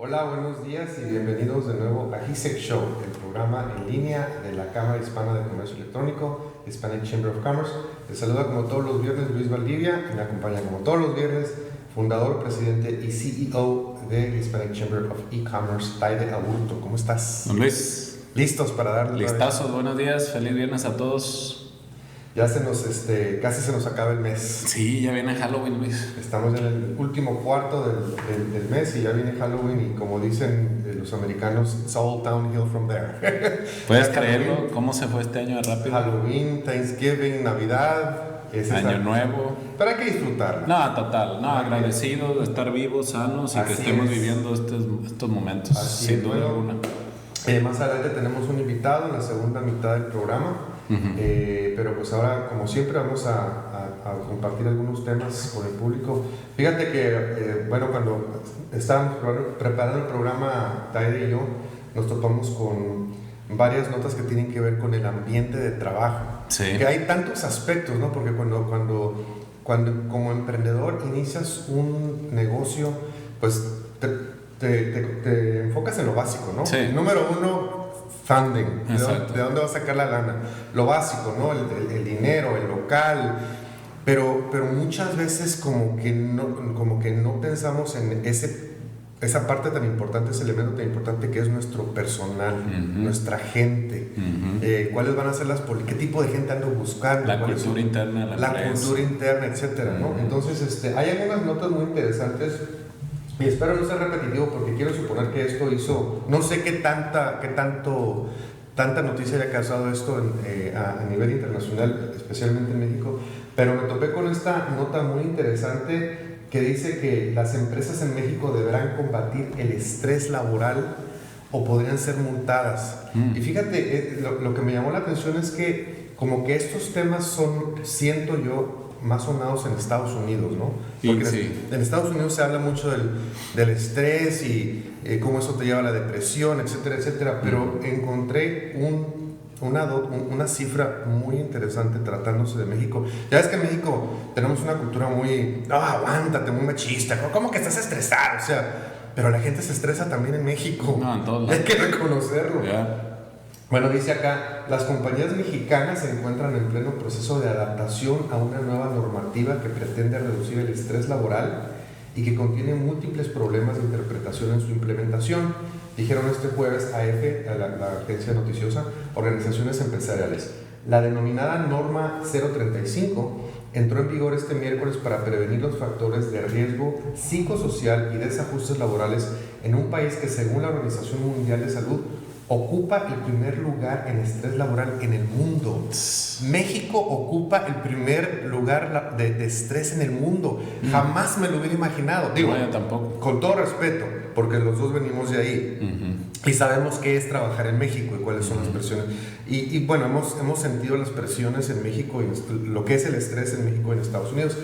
Hola, buenos días y bienvenidos de nuevo a HISEC Show, el programa en línea de la Cámara Hispana de Comercio Electrónico, Hispanic Chamber of Commerce. Les saluda como todos los viernes Luis Valdivia y me acompaña como todos los viernes fundador, presidente y CEO de Hispanic Chamber of E-Commerce, Taide Aburto. ¿Cómo estás? Don Luis. ¿Listos para darle? Listazos, buenos días, feliz viernes a todos. Ya casi se nos acaba el mes. Sí, ya viene Halloween, Luis. Estamos en el último cuarto del mes y ya viene Halloween y como dicen los americanos, it's all downhill from there. ¿Puedes creerlo? ¿Cómo se fue este año de rápido? Halloween, Thanksgiving, Navidad. Año nuevo. Pero hay que disfrutarla. No, total. No, agradecidos de estar vivos, sanos y que estemos viviendo estos momentos, sin duda alguna. Más adelante tenemos un invitado en la segunda mitad del programa. Pero pues ahora, como siempre, vamos a compartir algunos temas con el público. Fíjate que, cuando estábamos preparando el programa, Taide y yo nos topamos con varias notas que tienen que ver con el ambiente de trabajo. Sí. Que hay tantos aspectos, ¿no? Porque cuando como emprendedor inicias un negocio, pues te enfocas en lo básico, ¿no? Sí. Número uno, funding, ¿de dónde vas a sacar la lana? Lo básico, ¿no? El dinero, el local, pero muchas veces como que no pensamos en esa parte tan importante, ese elemento tan importante que es nuestro personal, nuestra gente, cuáles van a ser qué tipo de gente ando buscando, la cultura interna, la cultura interna, etcétera, ¿no? Entonces, hay algunas notas muy interesantes. Y espero no ser repetitivo porque quiero suponer que esto hizo, no sé qué tanta noticia haya causado esto a nivel internacional, especialmente en México, pero me topé con esta nota muy interesante que dice que las empresas en México deberán combatir el estrés laboral o podrían ser multadas. Y fíjate, lo que me llamó la atención es que como que estos temas son, siento yo, más sonados en Estados Unidos, ¿no? Porque sí. en Estados Unidos se habla mucho del estrés y cómo eso te lleva a la depresión, etcétera, etcétera, pero encontré una cifra muy interesante tratándose de México. Ya ves que en México tenemos una cultura muy, aguántate, muy machista, ¿cómo que estás estresado? O sea, pero la gente se estresa también en México. No, en todos lados. Hay que reconocerlo. Yeah. Bueno, dice acá, las compañías mexicanas se encuentran en pleno proceso de adaptación a una nueva normativa que pretende reducir el estrés laboral y que contiene múltiples problemas de interpretación en su implementación, dijeron este jueves a la agencia noticiosa, organizaciones empresariales. La denominada Norma 035 entró en vigor este miércoles para prevenir los factores de riesgo psicosocial y desajustes laborales en un país que, según la Organización Mundial de Salud, ocupa el primer lugar en estrés laboral en el mundo. México ocupa el primer lugar de estrés en el mundo. Jamás me lo hubiera imaginado. Digo, no, yo tampoco. Con todo respeto, porque los dos venimos de ahí y sabemos qué es trabajar en México y cuáles son las presiones. Y bueno, hemos sentido las presiones en México y lo que es el estrés en México y en Estados Unidos.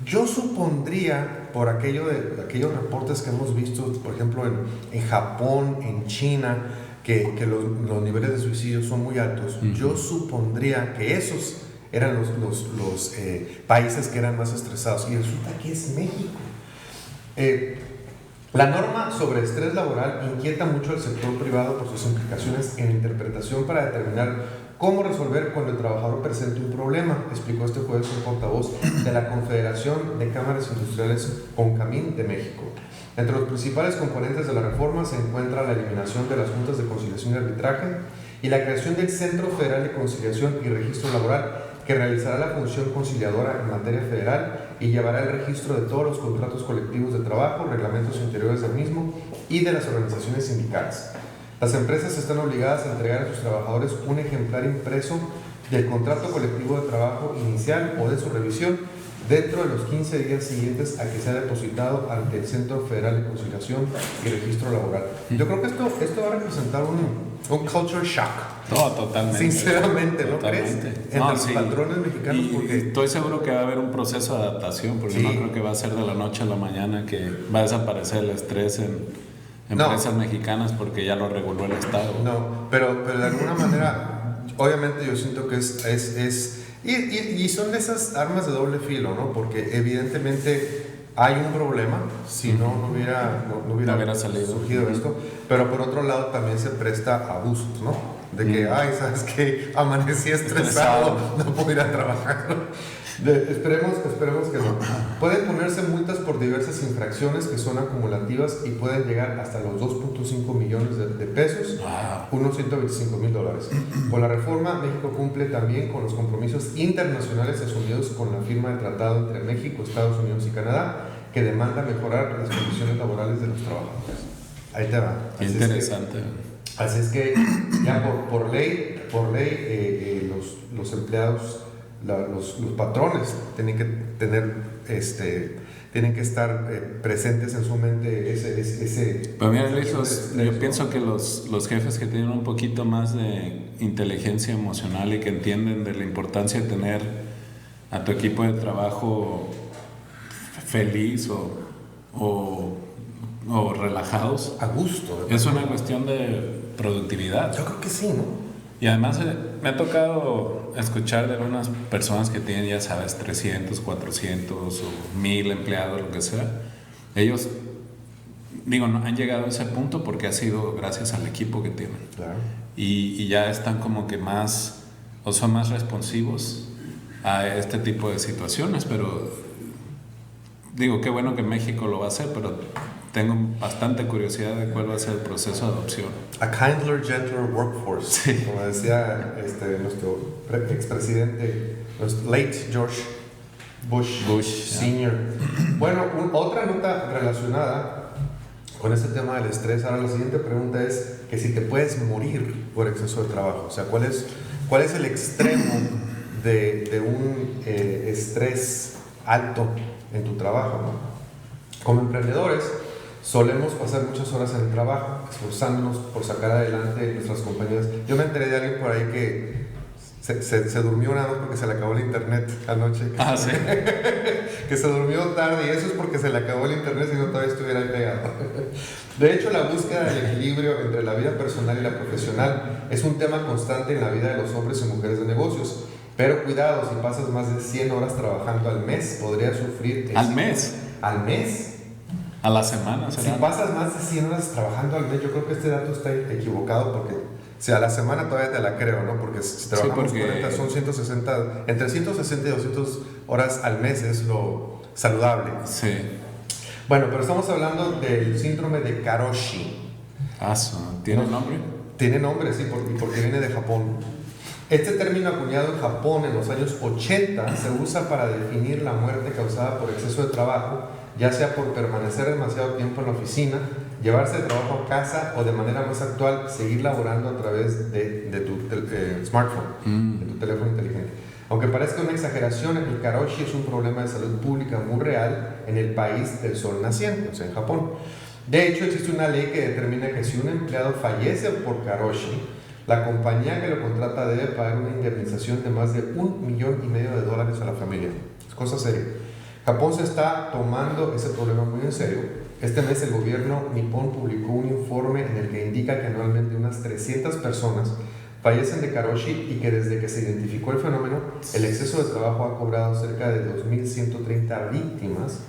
Yo supondría, por aquellos reportes que hemos visto, por ejemplo, en Japón, en China, que los niveles de suicidio son muy altos, yo supondría que esos eran los países que eran más estresados, y resulta que es México. La norma sobre estrés laboral inquieta mucho al sector privado por sus implicaciones en interpretación para determinar cómo resolver cuando el trabajador presente un problema, explicó este jueves un portavoz de la Confederación de Cámaras Industriales CONCAMIN de México. Entre los principales componentes de la reforma se encuentra la eliminación de las juntas de conciliación y arbitraje y la creación del Centro Federal de Conciliación y Registro Laboral, que realizará la función conciliadora en materia federal y llevará el registro de todos los contratos colectivos de trabajo, reglamentos interiores del mismo y de las organizaciones sindicales. Las empresas están obligadas a entregar a sus trabajadores un ejemplar impreso del contrato colectivo de trabajo inicial o de su revisión dentro de los 15 días siguientes a que sea depositado ante el Centro Federal de Conciliación y Registro Laboral. Yo creo que esto va a representar un culture shock. No, totalmente. Sinceramente, ¿no totalmente. crees? Entre los patrones mexicanos. Y estoy seguro que va a haber un proceso de adaptación, porque no creo que va a ser de la noche a la mañana que va a desaparecer el estrés en empresas mexicanas porque ya lo reguló el Estado. No, pero de alguna manera, obviamente yo siento que es y son de esas armas de doble filo, ¿no? Porque evidentemente hay un problema, si no hubiera surgido esto, pero por otro lado también se presta a abusos, ¿no? De que, ¿sabes qué? Amanecí estresado, no puedo ir a trabajar. Esperemos que no. Pueden ponerse multas por diversas infracciones que son acumulativas y pueden llegar hasta los 2.5 millones de pesos, unos $125,000. Con la reforma, México cumple también con los compromisos internacionales asumidos con la firma del tratado entre México, Estados Unidos y Canadá, que demanda mejorar las condiciones laborales de los trabajadores. Ahí te va. Interesante. Así es que ya por ley los empleados, los patrones tienen que tener tienen que estar presentes en su mente ese pues mira, Luis, yo pienso que los jefes que tienen un poquito más de inteligencia emocional y que entienden de la importancia de tener a tu equipo de trabajo feliz o relajados, a gusto, es una cuestión de productividad. Yo creo que sí, ¿no? Y además me ha tocado escuchar de algunas personas que tienen, ya sabes, 300, 400 o 1000 empleados, lo que sea. Ellos, no han llegado a ese punto porque ha sido gracias al equipo que tienen. Claro. Y ya están como que más, o son más responsivos a este tipo de situaciones, pero qué bueno que México lo va a hacer, pero tengo bastante curiosidad de cuál va a ser el proceso de adopción. A kinder, gentler workforce, sí. Como decía nuestro expresidente, late George Bush Sr. Bueno, otra nota relacionada con este tema del estrés. Ahora la siguiente pregunta es que si te puedes morir por exceso de trabajo. O sea, ¿cuál es el extremo de un estrés alto en tu trabajo, ¿no? Como emprendedores solemos pasar muchas horas en el trabajo, esforzándonos por sacar adelante nuestras compañías. Yo me enteré de alguien por ahí que se durmió una vez porque se le acabó el internet anoche. Sí. Que se durmió tarde, y eso es porque se le acabó el internet, si no todavía estuviera ahí pegado. De hecho, la búsqueda del equilibrio entre la vida personal y la profesional es un tema constante en la vida de los hombres y mujeres de negocios. Pero cuidado, si pasas más de 100 horas trabajando al mes, podrías sufrir... ¿Al mes? ¿Al mes? ¿A la semana? ¿será? Si pasas más de 100 horas trabajando al mes, yo creo que este dato está equivocado, porque si a la semana todavía te la creo, ¿no? Porque si trabajamos 40, son 160, entre 160 y 200 horas al mes es lo saludable. Sí. Bueno, pero estamos hablando del síndrome de Karoshi. ¿Tiene nombre? Tiene nombre, sí, porque viene de Japón. Este término acuñado en Japón en los años 80 se usa para definir la muerte causada por exceso de trabajo, ya sea por permanecer demasiado tiempo en la oficina, llevarse el trabajo a casa o de manera más actual, seguir laborando a través de tu smartphone, de tu teléfono inteligente. Aunque parezca una exageración, el Karoshi es un problema de salud pública muy real en el país del sol naciente, o sea, en Japón. De hecho, existe una ley que determina que si un empleado fallece por Karoshi, la compañía que lo contrata debe pagar una indemnización de más de $1,5 millones a la familia. Es cosa seria. Japón se está tomando ese problema muy en serio. Este mes el gobierno nipón publicó un informe en el que indica que anualmente unas 300 personas fallecen de Karoshi y que desde que se identificó el fenómeno, el exceso de trabajo ha cobrado cerca de 2.130 víctimas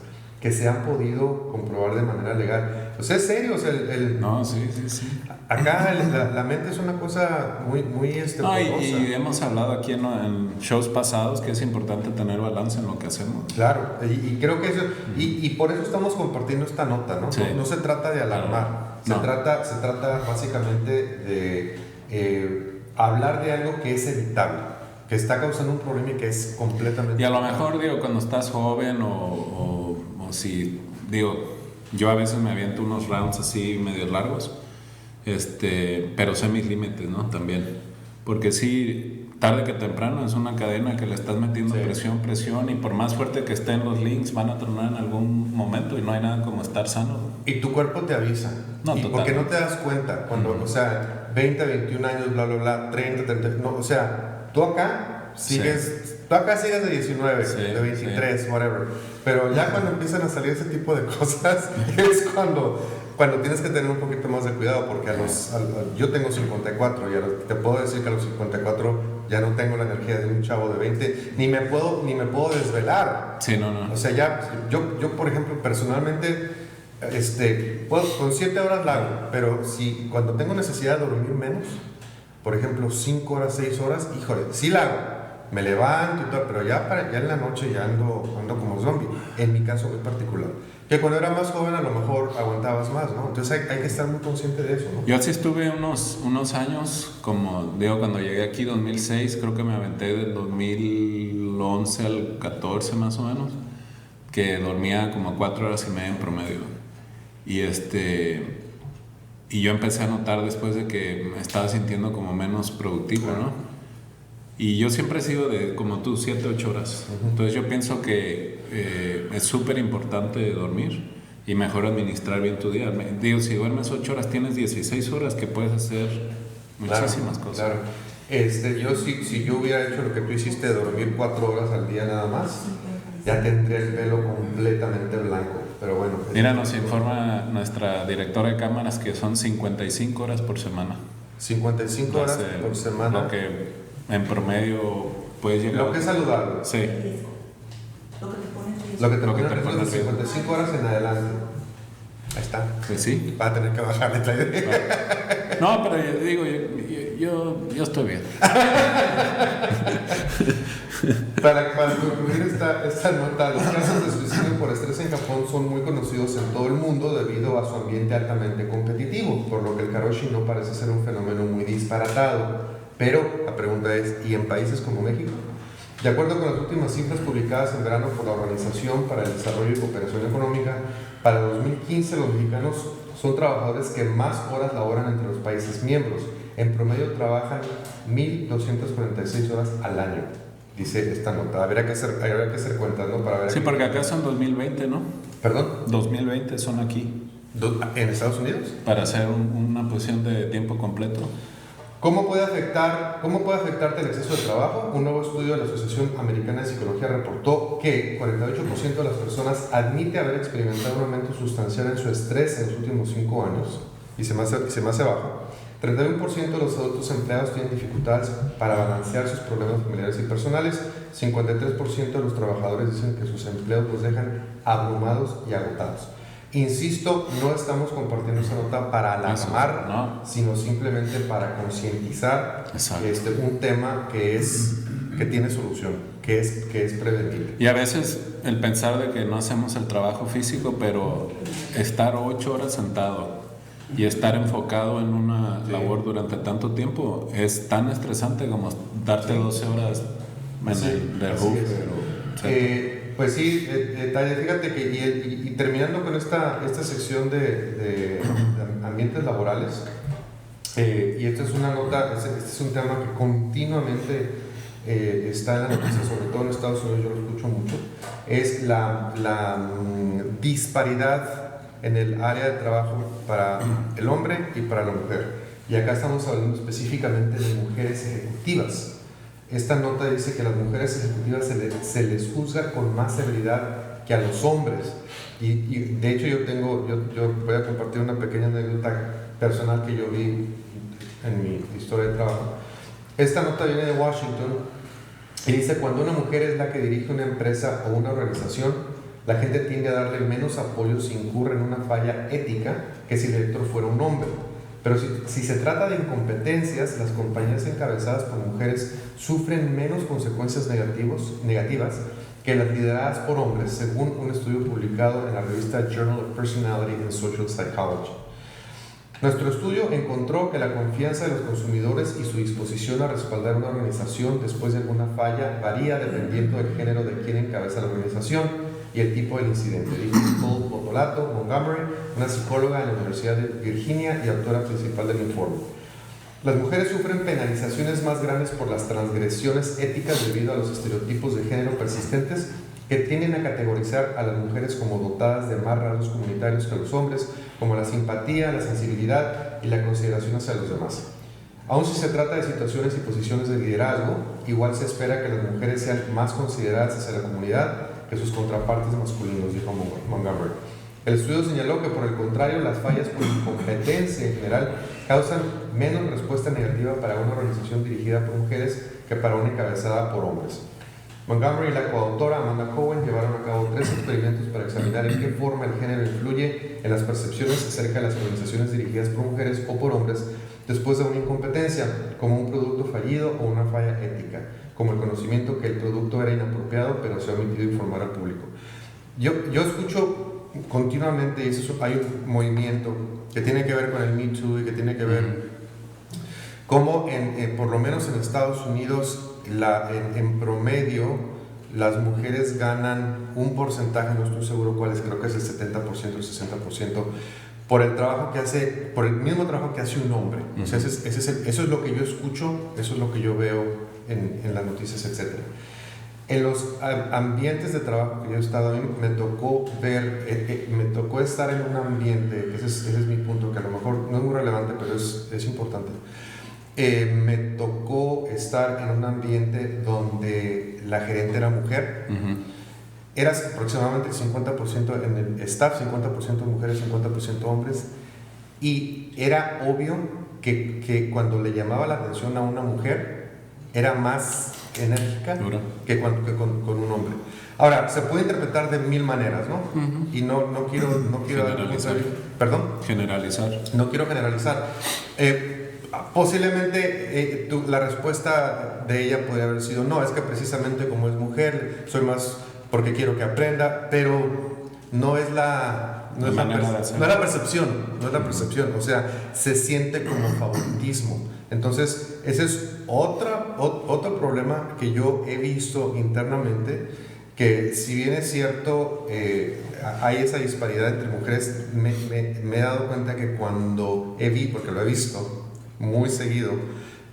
que se han podido comprobar de manera legal. O sea, es serio. O sea, No, sí. Acá la mente es una cosa muy poderosa. Y hemos hablado aquí en shows pasados que es importante tener balance en lo que hacemos. Claro, y creo que eso, y por eso estamos compartiendo esta nota, ¿no? Sí. No se trata de alarmar, se trata básicamente de hablar de algo que es evitable, que está causando un problema y que es completamente... Y a lo mejor, cuando estás joven o si, yo a veces me aviento unos rounds así medio largos, pero sé mis límites, ¿no? También, porque sí, tarde que temprano es una cadena que le estás metiendo presión, y por más fuerte que estén los links van a tronar en algún momento y no hay nada como estar sano. Y tu cuerpo te avisa, porque no te das cuenta cuando, o sea, 20, 21 años, bla, bla, bla, 30, 30, no, o sea, tú acá sigues de 19, de 23, whatever, pero ya cuando empiezan a salir ese tipo de cosas es cuando Bueno, tienes que tener un poquito más de cuidado porque yo tengo 54 y te puedo decir que a los 54 ya no tengo la energía de un chavo de 20, ni me puedo desvelar. Sí, no. O sea, yo por ejemplo, personalmente, con 7 horas la hago, pero si cuando tengo necesidad de dormir menos, por ejemplo, 5 horas, 6 horas, híjole, sí la hago. Me levanto y todo, pero ya en la noche ya ando como zombie, en mi caso muy particular. Que cuando era más joven a lo mejor aguantabas más, ¿no? Entonces hay que estar muy consciente de eso, ¿no? Yo sí estuve unos años, como digo, cuando llegué aquí 2006, creo que me aventé del 2011 al 14 más o menos, que dormía como 4 horas y media en promedio. Y yo empecé a notar después de que me estaba sintiendo como menos productivo, ¿no? Y yo siempre he sido de, como tú, 7, 8 horas. Entonces yo pienso que es súper importante dormir y mejor administrar bien tu día. Digo, si duermes 8 horas, tienes 16 horas que puedes hacer muchísimas cosas. Claro. Yo si yo hubiera hecho lo que tú hiciste, de dormir 4 horas al día nada más, ya tendría el pelo completamente blanco. Pero bueno. Mira, nos informa nuestra directora de cámaras que son 55 horas por semana. 55 horas por semana. Lo que en promedio puedes llegar. Lo que es saludable. Sí. Lo que te pone de 55 horas en adelante. Ahí está. Pues sí. Va a tener que bajarle la idea. No, pero yo digo, yo estoy bien. Para concluir esta nota, los casos de suicidio por estrés en Japón son muy conocidos en todo el mundo debido a su ambiente altamente competitivo, por lo que el karoshi no parece ser un fenómeno muy disparatado. Pero la pregunta es, ¿y en países como México? De acuerdo con las últimas cifras publicadas en verano por la Organización para el Desarrollo y Cooperación Económica, para 2015 los mexicanos son trabajadores que más horas laboran entre los países miembros. En promedio trabajan 1.246 horas al año, dice esta nota. Habría que hacer cuentas, ¿no? Para ver. Sí, porque acá son 2020, ¿no? ¿Perdón? 2020 son aquí. ¿En Estados Unidos? Para hacer una posición de tiempo completo. ¿Cómo puede afectarte el exceso de trabajo? Un nuevo estudio de la Asociación Americana de Psicología reportó que 48% de las personas admite haber experimentado un aumento sustancial en su estrés en los últimos 5 años, y se me hace bajo. 31% de los adultos empleados tienen dificultades para balancear sus problemas familiares y personales. 53% de los trabajadores dicen que sus empleos los dejan abrumados y agotados. Insisto, no estamos compartiendo esa nota para alarmar, no, sino simplemente para concientizar un tema que tiene solución, que es prevenible. Y a veces el pensar de que no hacemos el trabajo físico, pero estar 8 horas sentado y estar enfocado en una labor durante tanto tiempo es tan estresante como darte 12 horas en el derrumbe. Pues sí, fíjate que y terminando con esta sección de ambientes laborales, y esta es una nota, este es un tema que continuamente está en la noticia, sobre todo en Estados Unidos, yo lo escucho mucho, es la disparidad en el área de trabajo para el hombre y para la mujer. Y acá estamos hablando específicamente de mujeres ejecutivas. Esta nota dice que a las mujeres ejecutivas se les juzga con más severidad que a los hombres. Y de hecho yo voy a compartir una pequeña anécdota personal que yo vi en mi historia de trabajo. Esta nota viene de Washington y dice: cuando una mujer es la que dirige una empresa o una organización, la gente tiende a darle menos apoyo si incurre en una falla ética que si el director fuera un hombre. Pero si se trata de incompetencias, las compañías encabezadas por mujeres sufren menos consecuencias negativas que las lideradas por hombres, según un estudio publicado en la revista Journal of Personality and Social Psychology. Nuestro estudio encontró que la confianza de los consumidores y su disposición a respaldar una organización después de alguna falla varía dependiendo del género de quien encabeza la organización y el tipo del incidente, dijo Nicole Bottolato Montgomery, una psicóloga en la Universidad de Virginia y autora principal del informe. Las mujeres sufren penalizaciones más grandes por las transgresiones éticas debido a los estereotipos de género persistentes que tienden a categorizar a las mujeres como dotadas de más rasgos comunitarios que los hombres, como la simpatía, la sensibilidad y la consideración hacia los demás. Aun si se trata de situaciones y posiciones de liderazgo, igual se espera que las mujeres sean más consideradas hacia la comunidad que sus contrapartes masculinos, dijo Montgomery. El estudio señaló que por el contrario las fallas por incompetencia en general causan menos respuesta negativa para una organización dirigida por mujeres que para una encabezada por hombres. Montgomery y la coautora Amanda Cohen llevaron a cabo 3 experimentos para examinar en qué forma el género influye en las percepciones acerca de las organizaciones dirigidas por mujeres o por hombres después de una incompetencia, como un producto fallido o una falla ética, como el conocimiento que el producto era inapropiado pero se ha omitido informar al público. Yo escucho continuamente, y eso, hay un movimiento que tiene que ver con el Me Too y que tiene que ver cómo por lo menos en Estados Unidos en promedio las mujeres ganan un porcentaje, no estoy seguro cuál es, creo que es el 70% o el 60%, por el trabajo que hace, por el mismo trabajo que hace un hombre. O sea, eso es lo que yo escucho, eso es lo que yo veo en las noticias, etc. En los ambientes de trabajo que yo he estado en, me tocó estar en un ambiente, ese es mi punto, que a lo mejor no es muy relevante, pero es importante. Me tocó estar en un ambiente donde la gerente era mujer. Era aproximadamente 50% en el staff, 50% mujeres, 50% hombres. Y era obvio que cuando le llamaba la atención a una mujer, era más enérgica que con un hombre. Ahora, se puede interpretar de 1000 maneras, ¿no? Y no quiero generalizar. ¿Perdón? Generalizar. No quiero generalizar. Posiblemente la respuesta de ella podría haber sido: no, es que precisamente como es mujer, soy más porque quiero que aprenda, pero no es la percepción, o sea, se siente como favoritismo. Entonces, ese es otro problema que yo he visto internamente, que si bien es cierto, hay esa disparidad entre mujeres, me he dado cuenta que porque lo he visto muy seguido,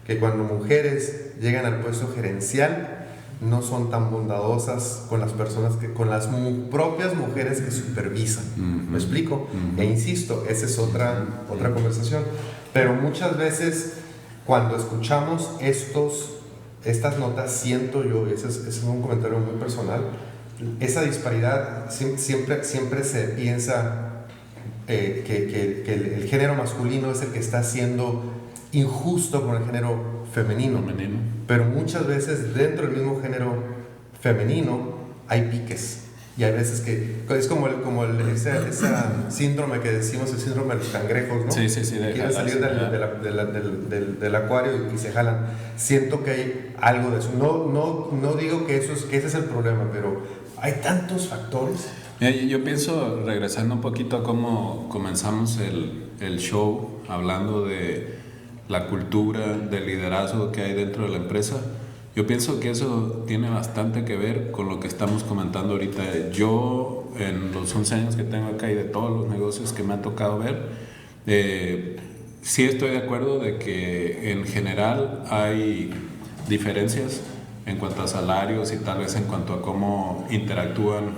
que cuando mujeres llegan al puesto gerencial no son tan bondadosas con las personas, con las propias mujeres que supervisan. ¿Me explico? E insisto, esa es otra conversación. Pero muchas veces cuando escuchamos estas notas, siento yo, ese es un comentario muy personal, esa disparidad, siempre se piensa que el género masculino es el que está siendo injusto con el género femenino. Pero muchas veces dentro del mismo género femenino hay piques, y hay veces que es como ese síndrome que decimos, el síndrome de los cangrejos, ¿no? Sí, quieren salir del acuario y se jalan. Siento que hay algo de eso. No digo que ese es el problema, pero hay tantos factores. Yo pienso, regresando un poquito a cómo comenzamos el show, hablando de la cultura del liderazgo que hay dentro de la empresa, yo pienso que eso tiene bastante que ver con lo que estamos comentando ahorita. Yo, en los 11 años que tengo acá y de todos los negocios que me ha tocado ver, sí estoy de acuerdo de que en general hay diferencias en cuanto a salarios y tal vez en cuanto a cómo interactúan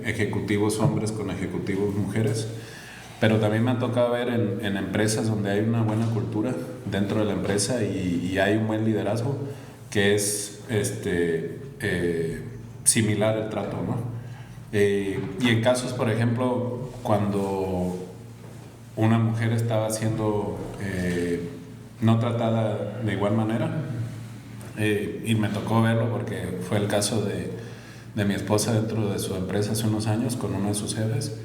ejecutivos hombres con ejecutivos mujeres. Pero también me ha tocado ver en empresas donde hay una buena cultura dentro de la empresa y hay un buen liderazgo, que es similar el trato, ¿no? Y en casos, por ejemplo, cuando una mujer estaba siendo no tratada de igual manera, y me tocó verlo porque fue el caso de mi esposa dentro de su empresa hace unos años con uno de sus jefes.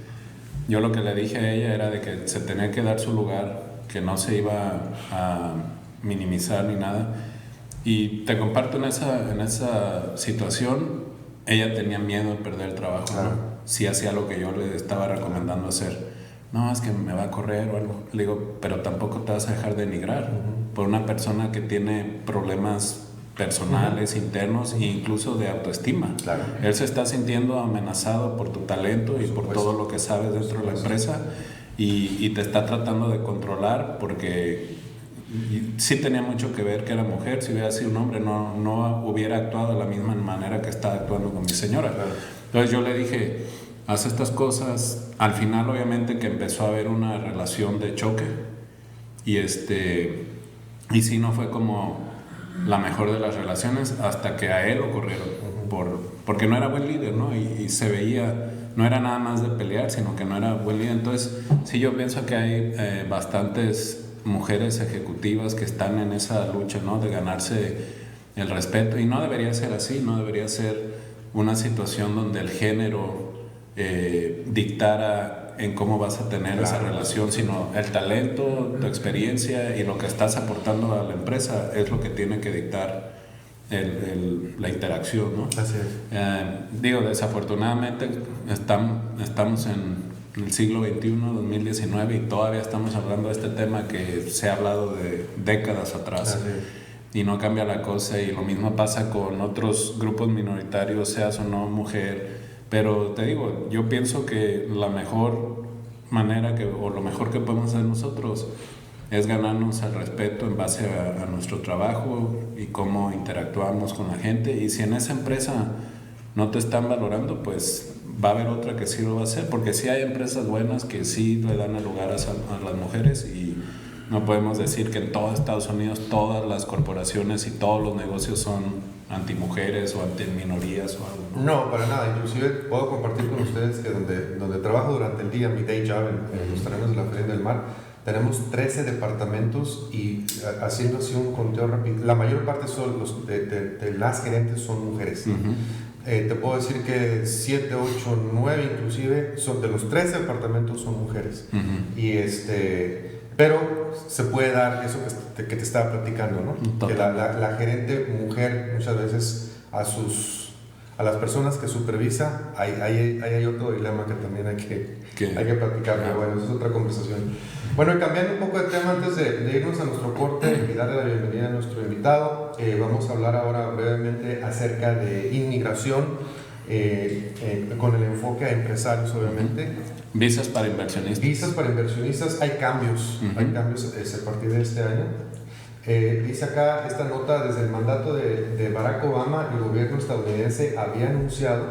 Yo lo que le dije a ella era de que se tenía que dar su lugar, que no se iba a minimizar ni nada. Y te comparto en esa situación, ella tenía miedo de perder el trabajo, ¿no? Si hacía lo que yo le estaba recomendando hacer. No, es que me va a correr o algo. Le digo, pero tampoco te vas a dejar denigrar por una persona que tiene problemas personales, internos e incluso de autoestima. Claro. Él se está sintiendo amenazado por tu talento y por todo lo que sabes dentro de la empresa y te está tratando de controlar porque sí tenía mucho que ver que era mujer. Si hubiera sido un hombre no hubiera actuado de la misma manera que está actuando con mi señora. Claro. Entonces yo le dije, haz estas cosas. Al final obviamente que empezó a haber una relación de choque y sí, no fue como la mejor de las relaciones hasta que a él lo corrieron porque no era buen líder, ¿no? Y se veía no era nada más de pelear, sino que no era buen líder. Entonces, sí, yo pienso que hay bastantes mujeres ejecutivas que están en esa lucha, ¿no? De ganarse el respeto, y no debería ser así, no debería ser una situación donde el género dictara en cómo vas a tener esa relación, sino el talento, tu experiencia y lo que estás aportando a la empresa es lo que tiene que dictar la interacción, ¿no? Así es. Digo, desafortunadamente estamos en el siglo XXI, 2019, y todavía estamos hablando de este tema que se ha hablado de décadas atrás. Así es. Y no cambia la cosa, y lo mismo pasa con otros grupos minoritarios, seas o no mujer. Pero te digo, yo pienso que la mejor manera o lo mejor que podemos hacer nosotros es ganarnos el respeto en base a nuestro trabajo y cómo interactuamos con la gente. Y si en esa empresa no te están valorando, pues va a haber otra que sí lo va a hacer, porque sí hay empresas buenas que sí le dan el lugar a las mujeres, y no podemos decir que en todo Estados Unidos todas las corporaciones y todos los negocios son antimujeres o antiminorías o algo, ¿no? No, para nada. Inclusive puedo compartir con ustedes que donde trabajo durante el día, mi day job en los terrenos de la Feria del Mar, tenemos 13 departamentos, y haciendo así un conteo rápido, la mayor parte son de las gerentes son mujeres. Te puedo decir que 7, 8, 9 inclusive son de los 13 departamentos son mujeres. Y pero se puede dar eso que te estaba platicando, ¿no? Que la gerente mujer muchas veces a las personas que supervisa, hay otro dilema que también hay que platicar, pero bueno, eso es otra conversación. Bueno, y cambiando un poco de tema antes de irnos a nuestro corte y darle la bienvenida a nuestro invitado, vamos a hablar ahora brevemente acerca de inmigración, con el enfoque a empresarios, obviamente. Visas para inversionistas. Visas para inversionistas, hay cambios a partir de este año. Dice acá esta nota: desde el mandato de Barack Obama, el gobierno estadounidense había anunciado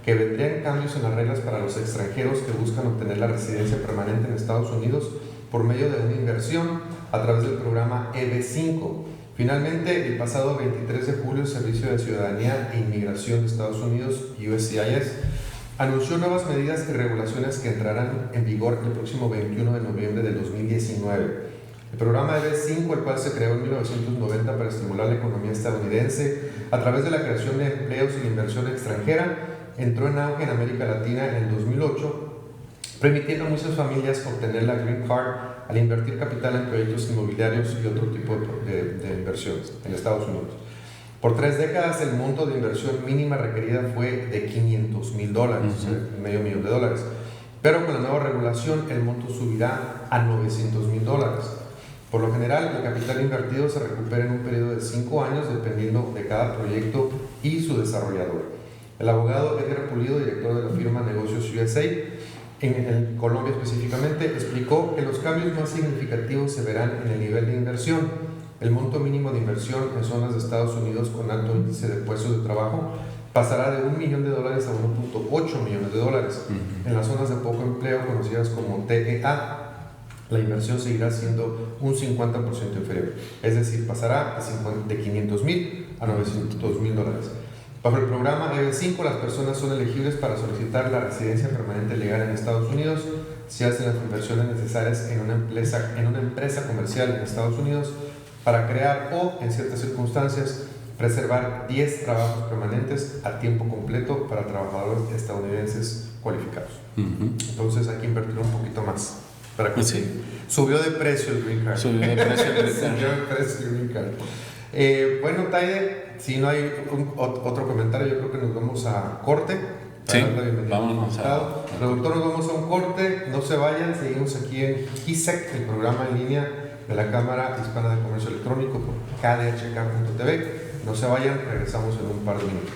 que vendrían cambios en las reglas para los extranjeros que buscan obtener la residencia permanente en Estados Unidos por medio de una inversión a través del programa EB-5. Finalmente, el pasado 23 de julio, el Servicio de Ciudadanía e Inmigración de Estados Unidos, USCIS, anunció nuevas medidas y regulaciones que entrarán en vigor el próximo 21 de noviembre del 2019. El programa EB-5, el cual se creó en 1990 para estimular la economía estadounidense a través de la creación de empleos y la inversión extranjera, entró en auge en América Latina en el 2008, permitiendo a muchas familias obtener la Green Card al invertir capital en proyectos inmobiliarios y otro tipo de inversiones en Estados Unidos. Por 3 décadas, el monto de inversión mínima requerida fue de $500,000, o sea, $500,000. Pero con la nueva regulación, el monto subirá a $900,000. Por lo general, el capital invertido se recupera en un periodo de 5 años, dependiendo de cada proyecto y su desarrollador. El abogado Edgar Pulido, director de la firma Negocios USA, en Colombia específicamente, explicó que los cambios más significativos se verán en el nivel de inversión. El monto mínimo de inversión en zonas de Estados Unidos con alto índice de puestos de trabajo pasará de $1 millón a $1.8 millones. En las zonas de poco empleo, conocidas como TEA, la inversión seguirá siendo un 50% inferior, es decir, pasará de $500,000 a $900,000. Bajo el programa EB-5, las personas son elegibles para solicitar la residencia permanente legal en Estados Unidos si hacen las inversiones necesarias en una empresa comercial en Estados Unidos para crear o, en ciertas circunstancias, preservar 10 trabajos permanentes a tiempo completo para trabajadores estadounidenses cualificados. Entonces hay que invertir un poquito más. Para que subió de precio el Green Card. Subió de precio el Green Card. Bueno, Taide, si no hay otro comentario, yo creo que nos vamos a corte. Sí, vámonos Productor, nos vamos a un corte. No se vayan, seguimos aquí en KISEC, el programa en línea de la Cámara Hispana de Comercio Electrónico por kdhk.tv. No se vayan, regresamos en un par de minutos.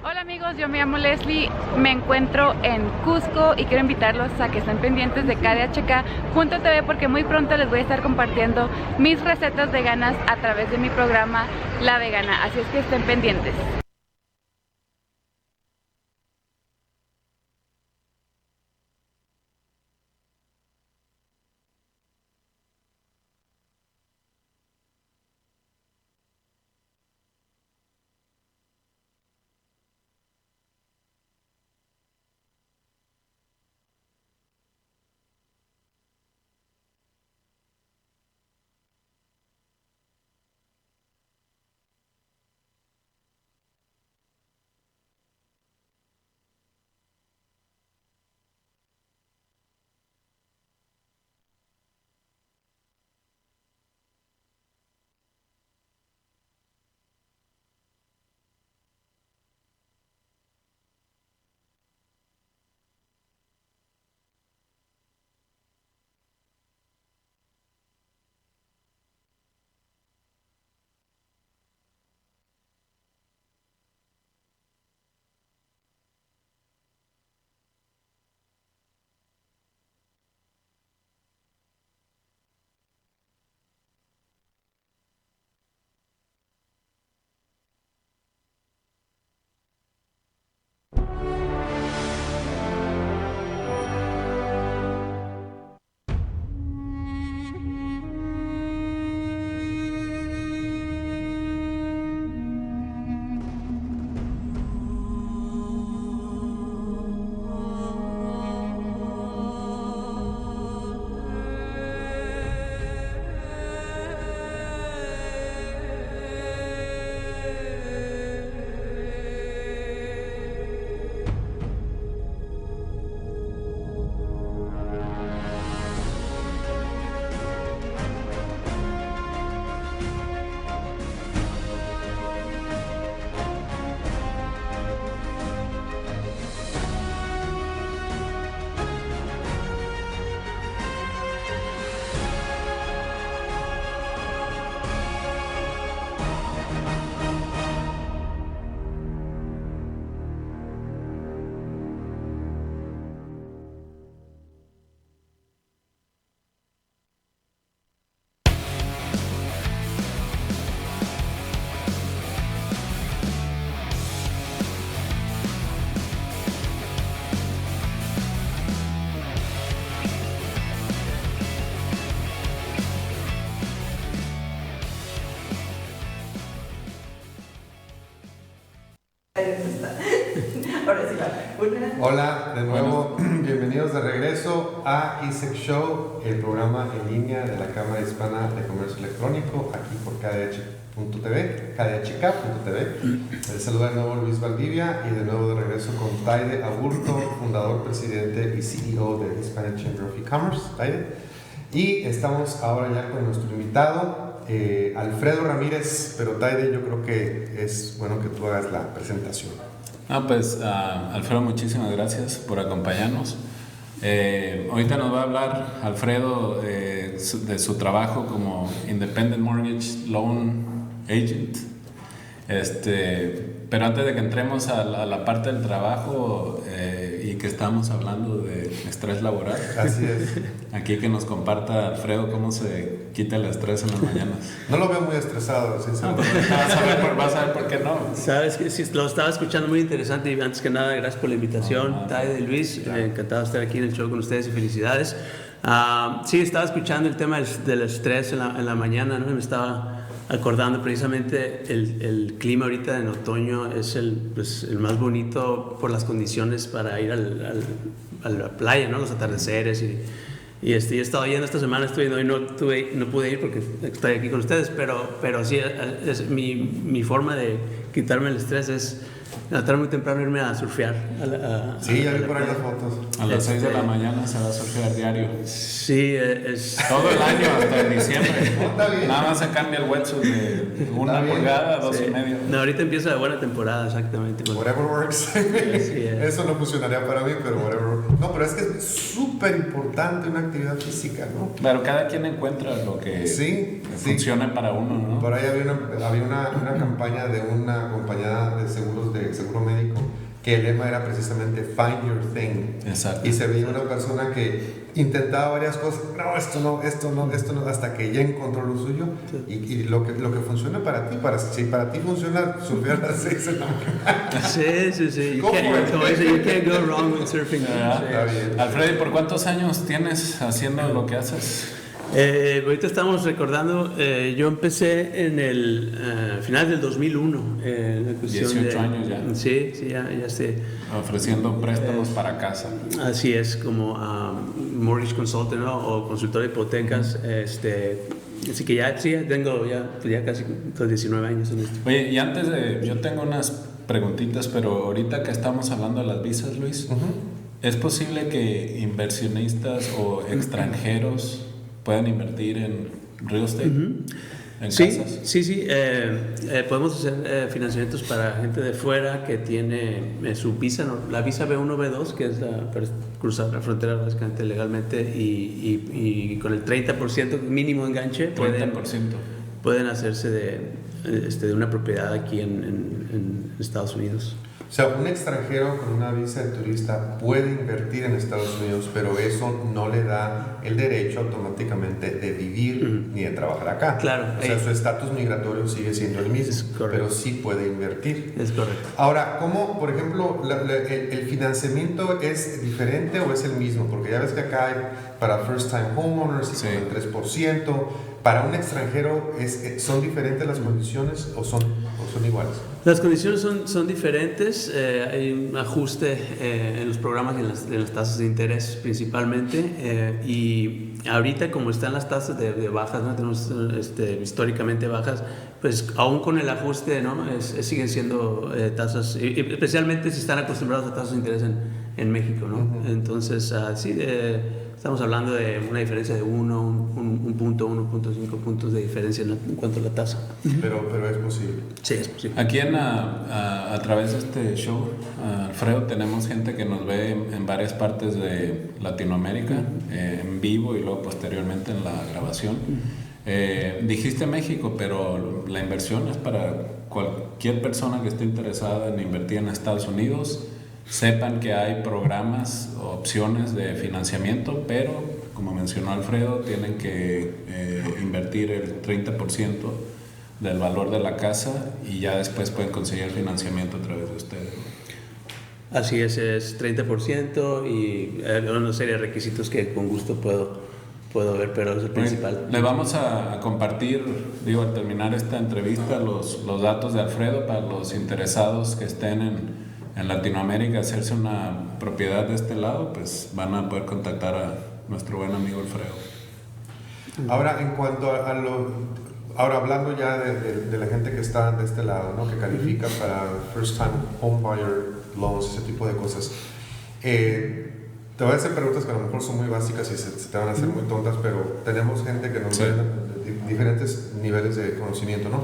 Hola amigos, yo me llamo Leslie, me encuentro en Cusco y quiero invitarlos a que estén pendientes de KDHK.tv porque muy pronto les voy a estar compartiendo mis recetas veganas a través de mi programa La Vegana, así es que estén pendientes. Hola, de nuevo, bienvenidos de regreso a ISEC Show, el programa en línea de la Cámara Hispana de Comercio Electrónico, aquí por KDHK.tv. Les saluda de nuevo Luis Valdivia y de nuevo de regreso con Taide Aburto, fundador, presidente y CEO de Hispanic Chamber of E-Commerce, Taide. Y estamos ahora ya con nuestro invitado, Alfredo Ramírez, pero Taide, yo creo que es bueno que tú hagas la presentación. Alfredo, muchísimas gracias por acompañarnos. Ahorita nos va a hablar Alfredo de su trabajo como Independent Mortgage Loan Agent. Pero antes de que entremos a la parte del trabajo y que estamos hablando de estrés laboral, así es. Aquí que nos comparta Alfredo cómo se quita el estrés en las mañanas. No lo veo muy estresado, sinceramente. Vas a ver por qué no. Sabes que sí, lo estaba escuchando muy interesante y antes que nada gracias por la invitación, Taide y Luis, encantado de estar aquí en el show con ustedes y felicidades. Sí, estaba escuchando el tema del estrés en la mañana, ¿no? Me estaba acordando precisamente el clima ahorita en otoño es el más bonito por las condiciones para ir a la playa, ¿no? Los atardeceres y he estado yendo esta semana, hoy no pude ir porque estoy aquí con ustedes, pero sí, mi forma de quitarme el estrés es tratar muy temprano irme a surfear. Sí, ya vi por ahí las fotos. A las 6 de la mañana se va a surfear diario. Sí, es... Todo el año hasta diciembre. Está bien. Nada más se cambia el wetsuit de 1 Está bien. pulgada a 2 sí. y medio. No, ahorita empieza la buena temporada, exactamente. Whatever works. Eso no funcionaría para mí, pero whatever works. No, pero es que es súper importante una actividad física, ¿no? Pero cada quien encuentra lo que funciona para uno, ¿no? Por ahí había una campaña de una compañía de seguros, de seguro médico, que el lema era precisamente Find Your Thing. Exacto. Y se veía una persona que intentaba varias cosas, no, esto no, hasta que ya encontró lo suyo. Y lo que funciona para ti, si para ti funciona surfear a las 6 de la mañana. Sí. Go for it. Como dice, you can't go wrong with surfing. Está bien. Alfredo, ¿por cuántos años tienes haciendo lo que haces? Ahorita estamos recordando, yo empecé en el final del 2001. La cuestión 18 años ya. Sí, ya sé. Ofreciendo préstamos para casa. Así es, como mortgage consultant, ¿no? O consultor de hipotecas. Así que ya tengo ya casi 19 años en esto. Oye, y antes yo tengo unas preguntitas, pero ahorita que estamos hablando de las visas, Luis, ¿es posible que inversionistas o extranjeros puedan invertir en real estate? ¿En casas? Sí. Podemos hacer financiamientos para gente de fuera que tiene su visa, la visa B1, B2, que es para cruzar la frontera básicamente legalmente, y con el 30% mínimo enganche 30%. pueden hacerse de una propiedad aquí en Estados Unidos. O sea, un extranjero con una visa de turista puede invertir en Estados Unidos, pero eso no le da el derecho automáticamente de vivir ni de trabajar acá. Claro. O sea, su estatus migratorio sigue siendo el mismo, Es correcto. pero sí puede invertir. Es correcto. Ahora, ¿cómo, por ejemplo, el financiamiento es diferente o es el mismo? Porque ya ves que acá hay para first time homeowners y con el 3%. ¿Para un extranjero son diferentes las condiciones o son iguales? Las condiciones son diferentes. Hay un ajuste en los programas y en las tasas de interés principalmente. Y ahorita, como están las tasas de bajas, ¿no? Tenemos históricamente bajas, pues aún con el ajuste, ¿no? Siguen siendo tasas, especialmente si están acostumbrados a tasas de interés en México, ¿no? Entonces, estamos hablando de una diferencia de 1.5 puntos de diferencia en cuanto a la tasa. Pero es posible. Sí, es posible. Aquí a través de este show, Alfredo, tenemos gente que nos ve en varias partes de Latinoamérica, en vivo y luego posteriormente en la grabación. Dijiste México, pero la inversión es para cualquier persona que esté interesada en invertir en Estados Unidos. Sepan que hay programas, opciones de financiamiento, pero como mencionó Alfredo, tienen que invertir el 30% del valor de la casa y ya después pueden conseguir el financiamiento a través de ustedes. Así es 30% y una serie de requisitos que con gusto puedo ver, pero es el principal. Le vamos a compartir, al terminar esta entrevista, los datos de Alfredo para los interesados que estén en Latinoamérica, hacerse una propiedad de este lado, pues van a poder contactar a nuestro buen amigo Alfredo. Ahora, en cuanto ahora hablando ya de la gente que está de este lado, ¿no? Que califica para first time home buyer loans, ese tipo de cosas, te voy a hacer preguntas que a lo mejor son muy básicas y se te van a hacer muy tontas, pero tenemos gente que nos ve de diferentes niveles de conocimiento, ¿no?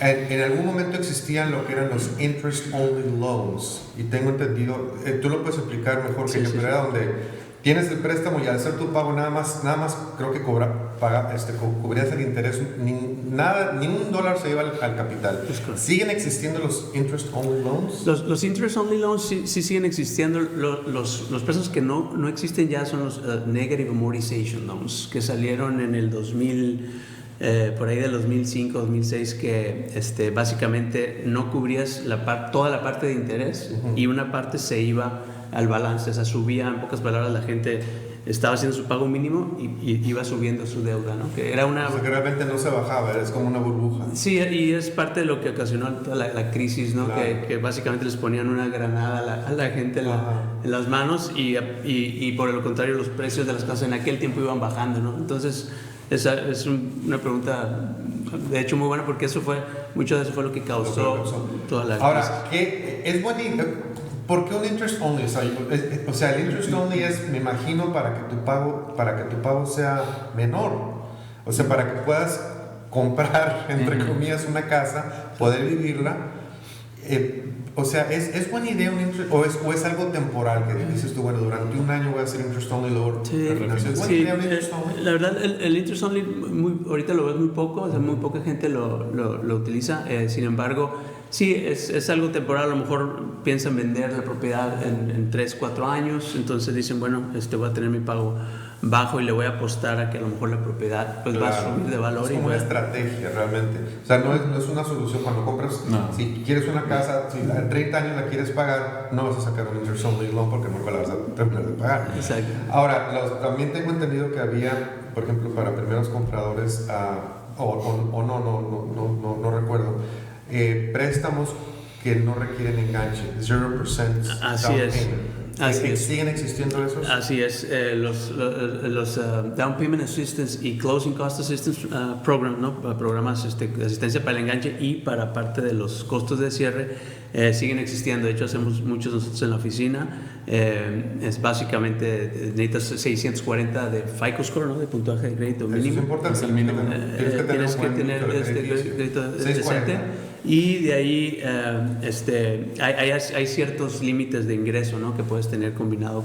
En algún momento existían lo que eran los interest only loans, y tengo entendido, tú lo puedes explicar mejor que yo, pero era donde tienes el préstamo y al hacer tu pago nada más creo que cubrías el interés, ni un dólar se iba al capital. ¿Siguen existiendo los interest only loans? Los interest only loans sí siguen existiendo. Los préstamos que no existen ya son los negative amortization loans, que salieron en el 2000, por ahí del 2005, 2006, que básicamente no cubrías toda la parte de interés, y una parte se iba al balance, o sea, subía, en pocas palabras, la gente estaba haciendo su pago mínimo y iba subiendo su deuda, ¿no? Que era una... O sea, que realmente no se bajaba, es como una burbuja. Sí, y es parte de lo que ocasionó toda la crisis, ¿no? Claro. Que básicamente les ponían una granada a la gente en las manos, y por el contrario, los precios de las casas en aquel tiempo iban bajando, ¿no? Entonces, esa es una pregunta de hecho muy bueno porque mucho de eso fue lo que causó toda la crisis. Ahora, ¿qué es bonito? ¿Por qué un interest only? O sea, el interest only es, me imagino, para que tu pago sea menor. O sea, para que puedas comprar, entre comillas, una casa, poder vivirla. O sea, ¿es buena idea un interest, o es algo temporal que dices tú, bueno, durante un año voy a hacer interest only, luego refinancias? ¿Es buena idea un interest only? La verdad, el interest only ahorita lo ves muy poco, o sea, muy poca gente lo utiliza. Sin embargo, sí, es algo temporal. A lo mejor piensan vender la propiedad en 3-4 años, entonces dicen, bueno, voy a tener mi pago bajo y le voy a apostar a que a lo mejor la propiedad pues va a subir de valor. Es como una estrategia realmente. O sea, no es una solución cuando compras. No. Si quieres una casa, si a 30 años la quieres pagar, no vas a sacar un interest only loan porque nunca la vas a terminar de pagar. Exacto. Ahora, también tengo entendido que había, por ejemplo, para primeros compradores, no recuerdo, préstamos que no requieren enganche, 0% Así down es. payment. Así es. ¿Siguen existiendo esos? Así es. Los Down Payment Assistance y Closing Cost Assistance Program, ¿no? Programas de asistencia para el enganche y para parte de los costos de cierre siguen existiendo. De hecho, hacemos muchos nosotros en la oficina. Es básicamente, necesitas 640 de FICO Score, ¿no? De puntaje de crédito mínimo. Eso es importante. Es el mínimo. Tienes que tener crédito decente. Y de ahí hay ciertos límites de ingreso, ¿no? Que puedes tener combinado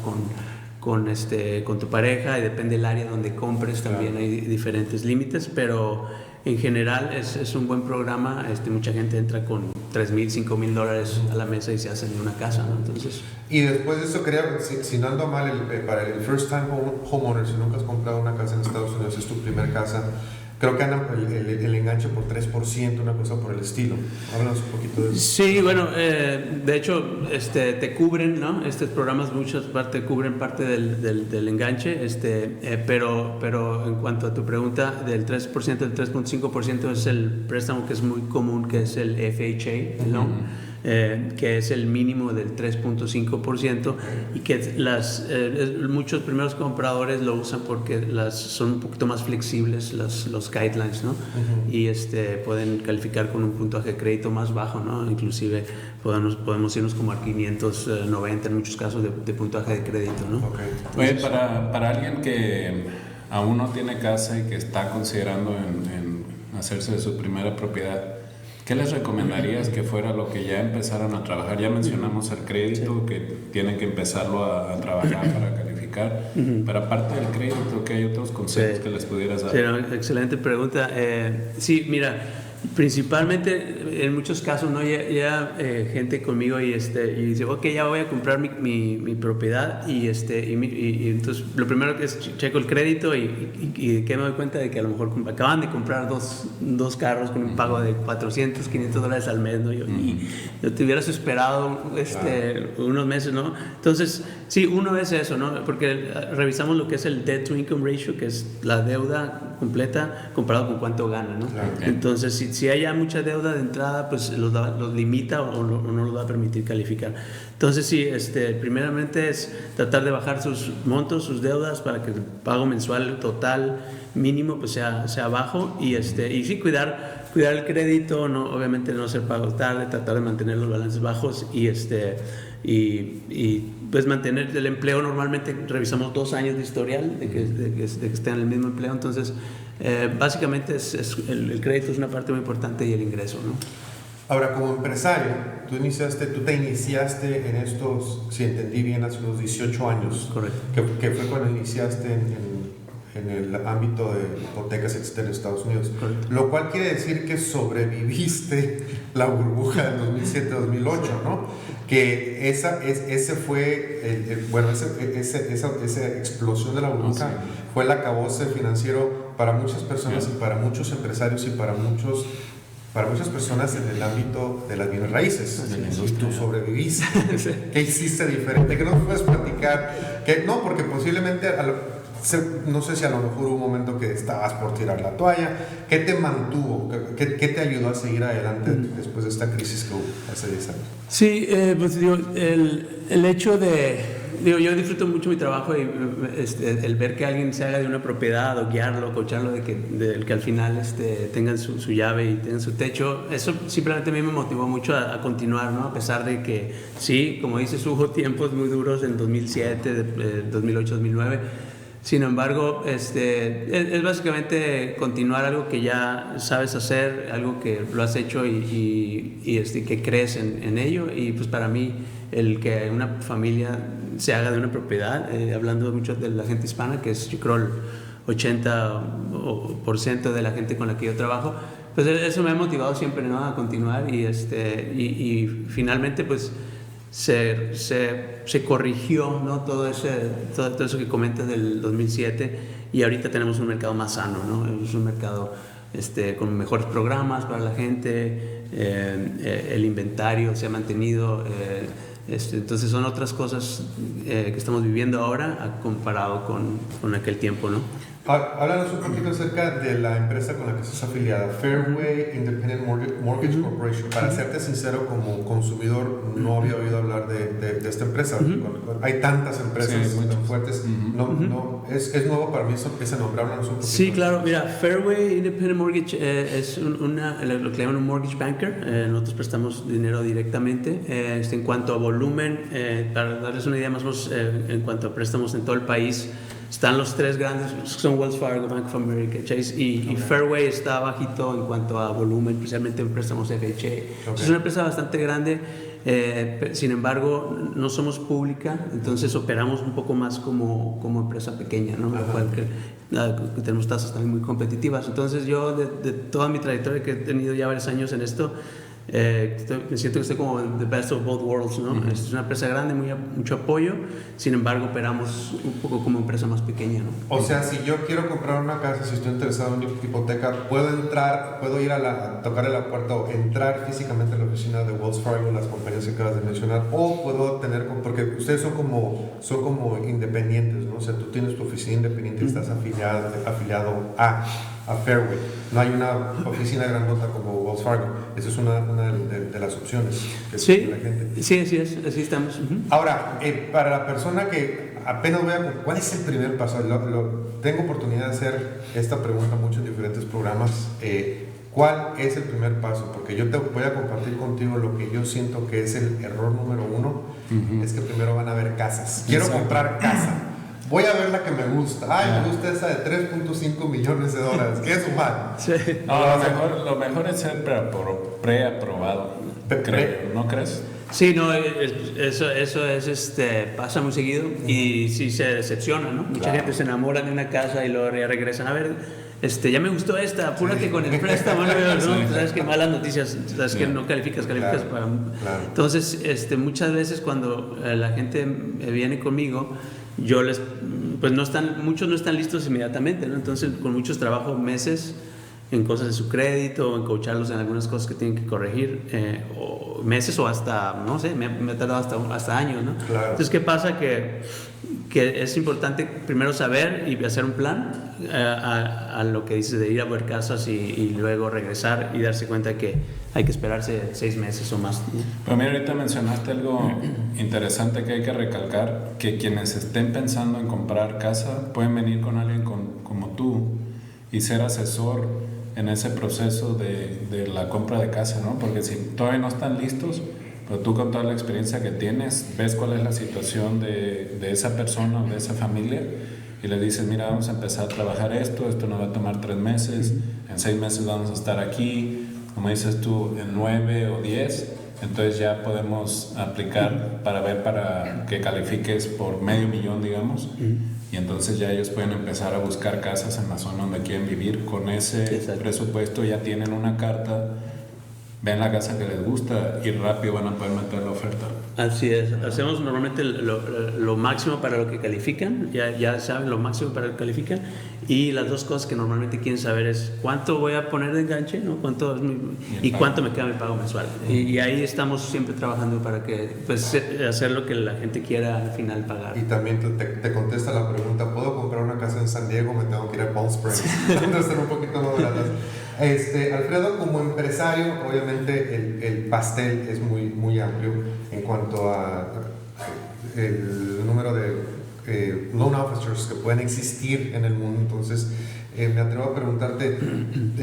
con tu pareja, y depende del área donde compres, también hay diferentes límites, pero en general es un buen programa. Mucha gente entra con $3,000, $5,000 a la mesa y se hacen en una casa, ¿no? Entonces, y después de eso, creo, si no ando mal, para el first time homeowner, si nunca has comprado una casa en Estados Unidos, es tu primer casa, creo que andan el enganche por 3%, una cosa por el estilo. Háblanos un poquito de eso. sí, bueno, de hecho, te cubren, ¿no? Estos programas muchas partes cubren parte del enganche, pero en cuanto a tu pregunta, del 3%, del 3.5% es el préstamo que es muy común, que es el FHA, ¿no? Que es el mínimo del 3.5%, y que muchos primeros compradores lo usan porque son un poquito más flexibles los guidelines, ¿no? Y pueden calificar con un puntaje de crédito más bajo, ¿no? Inclusive podemos irnos como a 590 en muchos casos de puntaje de crédito, ¿no? Oye, para alguien que aún no tiene casa y que está considerando en hacerse de su primera propiedad, ¿qué les recomendarías que fuera lo que ya empezaran a trabajar? Ya mencionamos el crédito, que tienen que empezarlo a trabajar para calificar, pero aparte del crédito, ¿qué hay otros consejos que les pudieras dar? Sí, no, excelente pregunta. Sí, mira, principalmente en muchos casos, ¿no? Ya gente conmigo y dice, ok, ya voy a comprar mi propiedad, y entonces lo primero que es checo el crédito y que me doy cuenta de que a lo mejor acaban de comprar dos carros con un pago de $400, $500 al mes, ¿no? Y te hubieras esperado unos meses, ¿no? Entonces, sí, uno es eso, ¿no? Porque revisamos lo que es el debt to income ratio, que es la deuda completa comparado con cuánto gana, ¿no? Claro. Entonces, si hay ya mucha deuda de entrada, pues los limita o no los va a permitir calificar. Entonces, sí, primeramente es tratar de bajar sus montos, sus deudas, para que el pago mensual total mínimo pues sea bajo, y sí cuidar el crédito, no, obviamente no hacer pagos tarde, tratar de mantener los balances bajos, y pues mantener el empleo. Normalmente revisamos 2 años de historial de que esté en el mismo empleo. Entonces, básicamente el crédito es una parte muy importante, y el ingreso, ¿no? Ahora, como empresario, tú te iniciaste en estos, si entendí bien, hace unos 18 años. Correcto. Que fue cuando iniciaste en el ámbito de hipotecas en Estados Unidos. Correcto. Lo cual quiere decir que sobreviviste la burbuja del 2007-2008, ¿no? Que ese fue, esa explosión de la burbuja fue el acabose financiero para muchas personas, y para muchos empresarios, y para muchas personas en el ámbito de las bienes raíces. Y tú sobreviviste. ¿Qué hiciste diferente? ¿Qué nos puedes platicar? Porque posiblemente, no sé si a lo mejor hubo un momento que estabas por tirar la toalla. ¿Qué te mantuvo? ¿Qué te ayudó a seguir adelante después de esta crisis que hubo hace 10 años? Sí, pues digo, el hecho de yo disfruto mucho mi trabajo y el ver que alguien se haga de una propiedad o guiarlo, coacharlo de que al final tengan su llave y tengan su techo, eso simplemente a mí me motivó mucho a continuar, ¿no? A pesar de que sí, como dices, hubo tiempos muy duros en 2007, 2008, 2009. Sin embargo, es básicamente continuar algo que ya sabes hacer, algo que lo has hecho y que crees en ello. Y pues para mí, el que una familia se haga de una propiedad, hablando mucho de la gente hispana, que es yo creo el 80% de la gente con la que yo trabajo, pues eso me ha motivado siempre, ¿no? A continuar y finalmente pues se corrigió, ¿no? Todo eso que comentas del 2007 y ahorita tenemos un mercado más sano, ¿no? Es un mercado con mejores programas para la gente, el inventario se ha mantenido, entonces son otras cosas que estamos viviendo ahora comparado con aquel tiempo, ¿no? Háblanos un poquito acerca de la empresa con la que estás afiliada, Fairway Independent Mortgage Corporation. Para serte sincero, como consumidor, no había oído hablar de esta empresa. Hay tantas empresas tan fuertes. Es nuevo para mí ese nombre. Háblanos un poquito. Sí, claro. Mira, Fairway Independent Mortgage es lo que llaman un mortgage banker. Nosotros prestamos dinero directamente. En cuanto a volumen, para darles una idea más o menos, en cuanto a préstamos en todo el país, están los tres grandes, son Wells Fargo, Bank of America, Chase y Fairway está bajito en cuanto a volumen, especialmente en préstamos FHA. Es una empresa bastante grande, sin embargo no somos pública, entonces operamos un poco más como empresa pequeña, ¿no? Que tenemos tasas también muy competitivas. Entonces yo de toda mi trayectoria que he tenido ya varios años en esto, me siento que estoy como en the best of both worlds, ¿no? Es una empresa grande, mucho apoyo, sin embargo operamos un poco como empresa más pequeña, ¿no? O sea, si yo quiero comprar una casa, si estoy interesado en una hipoteca, puedo ir a tocarle la puerta o entrar físicamente a la oficina de Wells Fargo, las compañías que acabas de mencionar, o puedo tener, porque ustedes son como independientes, ¿no? O sea, tú tienes tu oficina independiente y estás afiliado a Fairway. No hay una oficina grandota como Wells Fargo. Esa es una de las opciones que tiene la gente. Sí, así estamos. Ahora, para la persona que apenas ¿cuál es el primer paso? Tengo oportunidad de hacer esta pregunta mucho en diferentes programas. ¿Cuál es el primer paso? Porque yo te voy a compartir contigo lo que yo siento que es el error número uno. Es que primero van a ver casas. Quiero comprar casa. Voy a ver la que me gusta. Me gusta esa de $3.5 millones. ¿Qué es humano? Sí. No, lo mejor es ser preaprobado. ¿No crees? Sí, no, eso es, pasa muy seguido y sí se decepciona, ¿no? Mucha gente se enamora de una casa y luego ya regresan. A ver, ya me gustó esta, apúrate con el préstamo, ¿no? Sabes que malas noticias, sabes que no calificas para... Claro. Entonces, muchas veces cuando la gente viene conmigo, muchos no están listos inmediatamente, ¿no? Entonces con muchos trabajo meses en cosas de su crédito, en coacharlos en algunas cosas que tienen que corregir, o meses o hasta, no sé, me ha tardado hasta años, ¿no? Claro. Entonces, ¿qué pasa? Que es importante primero saber y hacer un plan a lo que dices de ir a ver casas y luego regresar y darse cuenta que hay que esperarse 6 meses o más, ¿no? Pero mira, ahorita mencionaste algo interesante que hay que recalcar, que quienes estén pensando en comprar casa pueden venir con alguien como tú y ser asesor en ese proceso de la compra de casa, ¿no? Porque si todavía no están listos, pero tú con toda la experiencia que tienes, ves cuál es la situación de esa persona o de esa familia y le dices, mira, vamos a empezar a trabajar esto nos va a tomar 3 meses, en 6 meses vamos a estar aquí, como dices tú, en 9 o 10, entonces ya podemos aplicar para que califiques por $500,000, digamos, y entonces ya ellos pueden empezar a buscar casas en la zona donde quieren vivir con ese presupuesto, ya tienen una carta, ven la casa que les gusta y rápido van a poder meter la oferta. Así es, hacemos normalmente lo máximo para lo que califican, ya saben lo máximo para lo que califican, y las dos cosas que normalmente quieren saber es cuánto voy a poner de enganche, ¿no? Y cuánto me queda mi pago mensual. Y ahí estamos siempre trabajando para que, pues, hacer lo que la gente quiera al final pagar. Y también te contesta la pregunta, ¿puedo comprar una casa en San Diego o me tengo que ir a Palm Springs? Entonces, un poquito más baratas. Alfredo, como empresario, obviamente el pastel es muy, muy amplio en cuanto a el número de loan officers que pueden existir en el mundo. Entonces, me atrevo a preguntarte,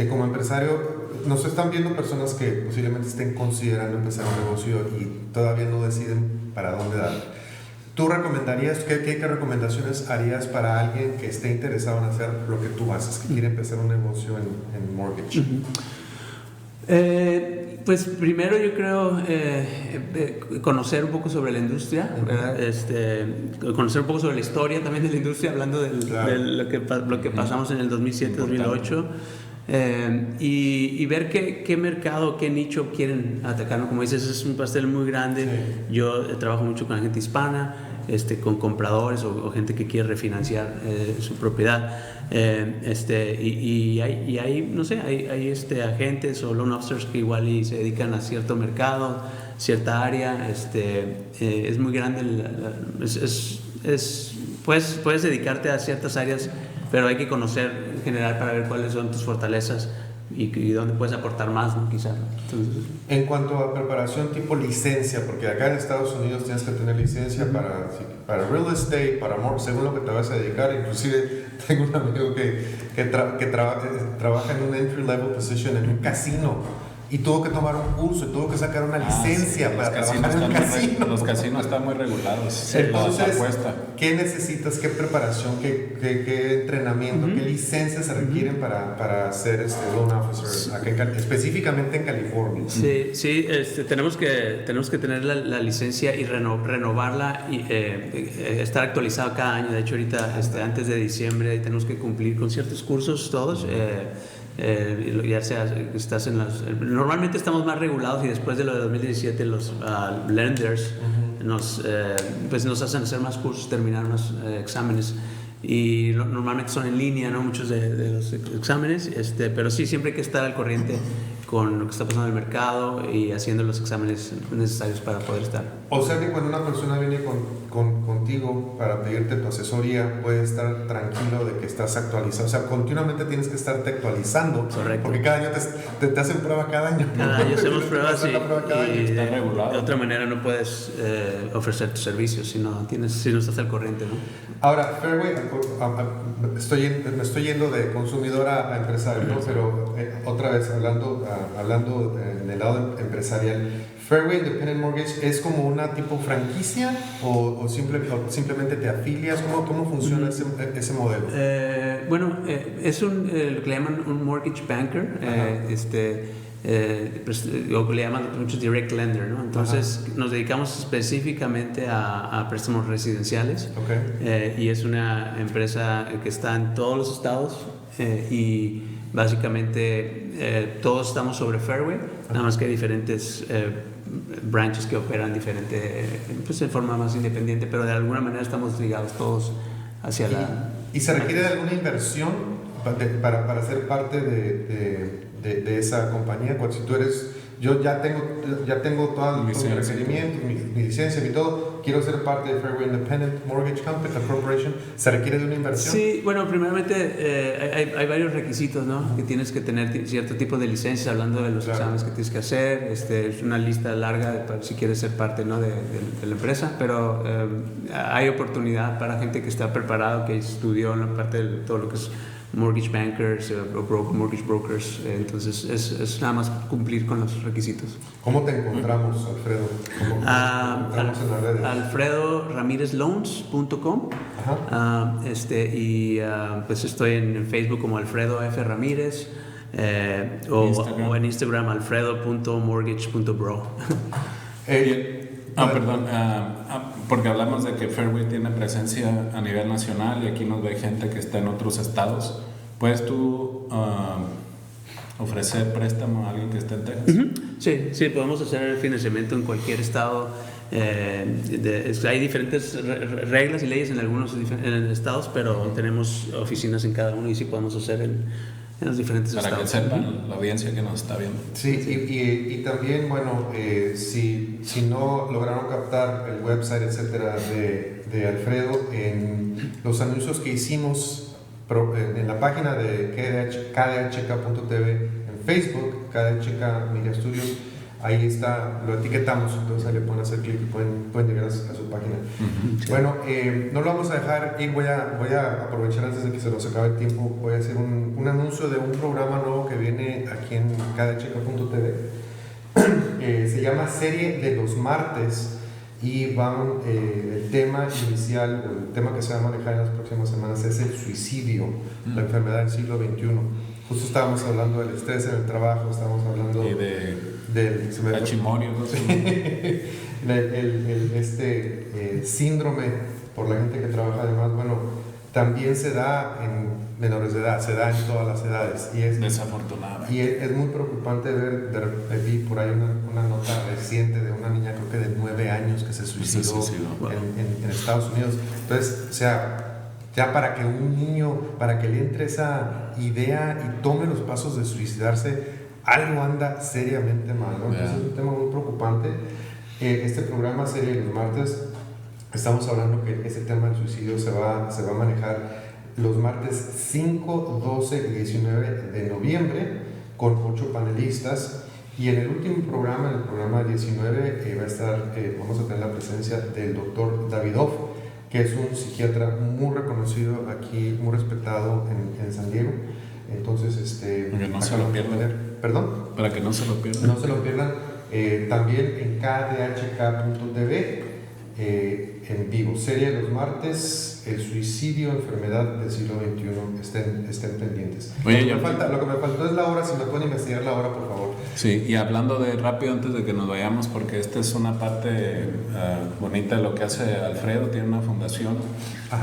como empresario, nos están viendo personas que posiblemente estén considerando empezar un negocio y todavía no deciden para dónde dar. ¿Tú recomendarías, qué recomendaciones harías para alguien que esté interesado en hacer lo que tú haces, que quiere empezar un negocio en mortgage? Pues primero yo creo conocer un poco sobre la industria, ¿verdad? Conocer un poco sobre la historia también de la industria, hablando de lo que pasamos en el 2007-2008. Y ver qué mercado, qué nicho quieren atacar, ¿no? Como dices, es un pastel muy grande. Sí. Yo trabajo mucho con la gente hispana, con compradores o gente que quiere refinanciar su propiedad. Y hay, no sé, hay agentes o loan officers que igual y se dedican a cierto mercado, cierta área. Es muy grande, puedes dedicarte a ciertas áreas, pero hay que conocer en general para ver cuáles son tus fortalezas y dónde puedes aportar más, ¿no? Quizás. Entonces, en cuanto a preparación tipo licencia, porque acá en Estados Unidos tienes que tener licencia para real estate, según lo que te vas a dedicar. Inclusive tengo un amigo que trabaja en un entry level position en un casino y tuvo que tomar un curso y tuvo que sacar una licencia para trabajar en un casino. Los casinos están muy regulados. Entonces, ¿qué necesitas? ¿Qué preparación? ¿Qué entrenamiento? ¿Qué licencias se requieren para ser loan officer acá específicamente en California? Sí, tenemos que tener la licencia y renovarla y estar actualizado cada año. De hecho, ahorita antes de diciembre tenemos que cumplir con ciertos cursos todos. Ya sea estás normalmente estamos más regulados, y después de lo de 2017 los lenders nos hacen hacer más cursos, terminar más exámenes, y normalmente son en línea, ¿no? Muchos de los exámenes, pero sí, siempre hay que estar al corriente con lo que está pasando en el mercado y haciendo los exámenes necesarios para poder estar. O sea que cuando una persona viene contigo para pedirte tu asesoría, puede estar tranquilo de que estás actualizado. O sea, continuamente tienes que estarte actualizando. Correcto. Porque cada año te hacen prueba cada año. Cada año hacemos pruebas y está regulado. De otra manera no puedes ofrecer tus servicios si no estás al corriente, ¿no? Ahora, Fairway, me estoy yendo de consumidor a empresario, ¿no? Pero otra vez hablando en el lado empresarial, Fairway Independent Mortgage es como una tipo franquicia o simplemente te afilias. ¿Cómo funciona ese modelo? Es lo que le llaman un mortgage banker, o que le llaman muchos direct lender, ¿no? Entonces nos dedicamos específicamente a préstamos residenciales. Okay. Y es una empresa que está en todos los estados, y básicamente todos estamos sobre Fairway, nada más que hay diferentes branches que operan en forma más independiente, pero de alguna manera estamos ligados todos hacia ¿Y se requiere de alguna inversión para ser parte de esa compañía? Pues si tú eres, yo ya tengo todo mi requerimiento, mi licencia, mi todo, quiero ser parte de Fairway Independent Mortgage Company Corporation, ¿se requiere de una inversión? Sí, bueno, primeramente hay varios requisitos, ¿no? Que tienes que tener cierto tipo de licencias, hablando de los exámenes que tienes que hacer. Es una lista larga si quieres ser parte, ¿no? de la empresa, pero hay oportunidad para gente que está preparado, que estudió en la parte de todo lo que es mortgage bankers o mortgage brokers. Entonces es nada más cumplir con los requisitos. ¿Cómo te encontramos, Alfredo? ¿Cómo te encontramos en las redes? alfredoramirezloans.com. Pues estoy en Facebook como Alfredo F. Ramírez, o en Instagram alfredo.mortgage.bro. Perdón, porque hablamos de que Fairway tiene presencia a nivel nacional y aquí nos ve gente que está en otros estados. ¿Puedes tú ofrecer préstamo a alguien que esté en Texas? Sí, podemos hacer el financiamiento en cualquier estado. Hay diferentes reglas y leyes en algunos estados, pero tenemos oficinas en cada uno y sí podemos hacer en los diferentes para estados. Para que sepan la audiencia que nos está viendo. Sí, y también, bueno, si no lograron captar el website, etcétera, de Alfredo, en los anuncios que hicimos en la página de kdhk.tv, en Facebook, KDHK Media Studios, ahí está, lo etiquetamos, entonces ahí le pueden hacer clic y pueden llegar a su página. Sí. Bueno, no lo vamos a dejar ir, voy a aprovechar antes de que se nos acabe el tiempo, voy a hacer un anuncio de un programa nuevo que viene aquí en kdcheca.tv. Se llama Serie de los Martes y el tema inicial, el tema que se va a manejar en las próximas semanas es el suicidio, la enfermedad del siglo XXI. Justo estábamos hablando del estrés en el trabajo, estábamos hablando Y del patrimonio, ¿no? Síndrome por la gente que trabaja además, bueno, también se da en menores de edad, se da en todas las edades y es desafortunado. Y es muy preocupante vi por ahí una nota reciente de una niña, creo que de 9 años, que se suicidó en Estados Unidos. Entonces, o sea, ya para que un niño, para que le entre esa idea y tome los pasos de suicidarse, algo anda seriamente mal, ¿no? Entonces es un tema muy preocupante. Este programa Serie de los Martes, estamos hablando que ese tema del suicidio se va a manejar los martes 5, 12 y 19 de noviembre con 8 panelistas, y en el último programa, en el programa 19, vamos a tener la presencia del doctor Davidov, que es un psiquiatra muy reconocido aquí, muy respetado en San Diego. Entonces, para que no se lo pierdan. ¿Perdón? Para que no se lo pierdan. No se lo pierdan. También en kdhk.tv, en vivo. Serie de los martes, el suicidio, enfermedad del siglo XXI. Estén pendientes. Oye, lo que me faltó es la hora, si me pueden investigar la hora, por favor. Sí, y hablando de rápido antes de que nos vayamos, porque esta es una parte bonita de lo que hace Alfredo. Tiene una fundación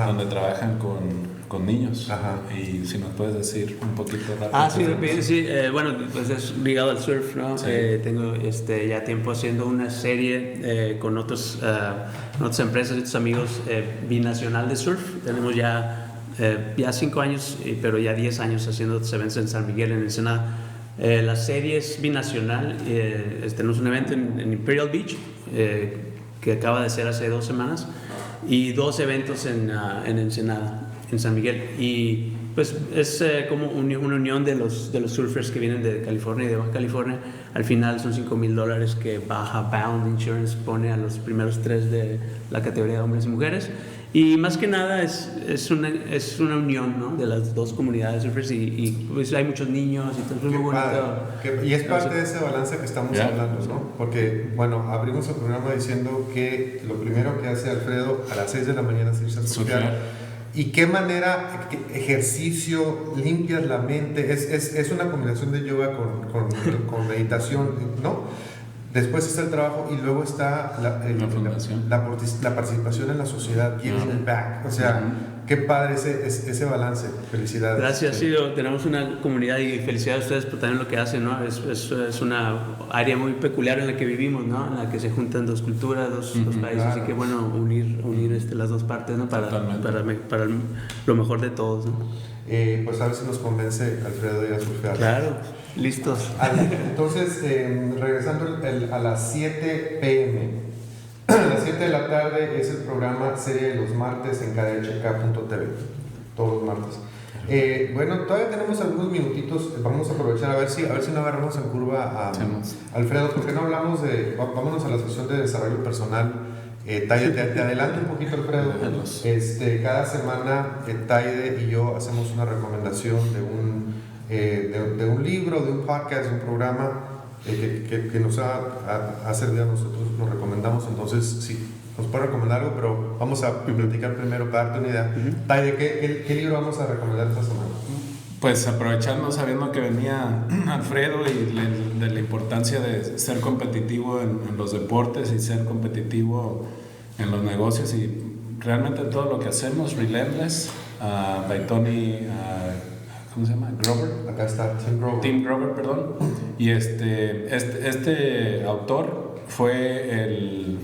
donde trabajan con niños. Y si nos puedes decir un poquito rápido. Sí. Bueno, pues es ligado al surf, ¿no? Sí. Tengo ya tiempo haciendo una serie con otras empresas, otros amigos, binacional de surf. Tenemos ya 5 años, pero ya 10 años haciendo otros eventos en San Miguel, en Ensenada. La serie es binacional. Tenemos un evento en Imperial Beach que acaba de ser hace 2 semanas, y 2 eventos en Ensenada, en San Miguel. Y pues es como una unión de los surfers que vienen de California y de Baja California. Al final son $5,000 que Baja Bound Insurance pone a los primeros 3 de la categoría de hombres y mujeres. Y más que nada es una unión, ¿no?, de las 2 comunidades surfers, y pues hay muchos niños y todo, es muy bonito. Y es parte de ese balance que estamos hablando, ¿no? Porque, bueno, abrimos el programa diciendo que lo primero que hace Alfredo a las 6 de la mañana es irse a surfear. ¿Y qué manera, ejercicio, limpias la mente? Es una combinación de yoga con meditación, ¿no? Después está el trabajo y luego está la participación en la sociedad, giving back. O sea, qué padre ese balance. Felicidades. Gracias, sí, tenemos una comunidad, y felicidades a ustedes por también lo que hacen, ¿no? Es una área muy peculiar en la que vivimos, ¿no? En la que se juntan 2 culturas, dos países, así que bueno, unir las 2 partes, ¿no? Para lo mejor de todos, ¿no? Pues a ver si nos convence Alfredo de ir a surfear. Claro, listos. Entonces, regresando a las 7 p.m. A las 7 de la tarde es el programa Serie de los Martes en kdhk.tv, todos los martes. Bueno, todavía tenemos algunos minutitos, vamos a aprovechar a ver si no agarramos en curva a Alfredo, porque no hablamos vámonos a la sesión de desarrollo personal. Te adelanto un poquito, Alfredo. Cada semana Taide y yo hacemos una recomendación de un libro, de un podcast, de un programa que nos ha servido a nosotros, nos recomendamos. Entonces, sí, nos puede recomendar algo, pero vamos a platicar primero para darte una idea. Taide, ¿qué libro vamos a recomendar esta semana? Pues aprovechando, sabiendo que venía Alfredo, y de la importancia de ser competitivo en los deportes y ser competitivo en los negocios y realmente en todo lo que hacemos. Relentless, by Tony, ¿cómo se llama? Grover. Acá está, Tim Grover, perdón. Y este autor fue el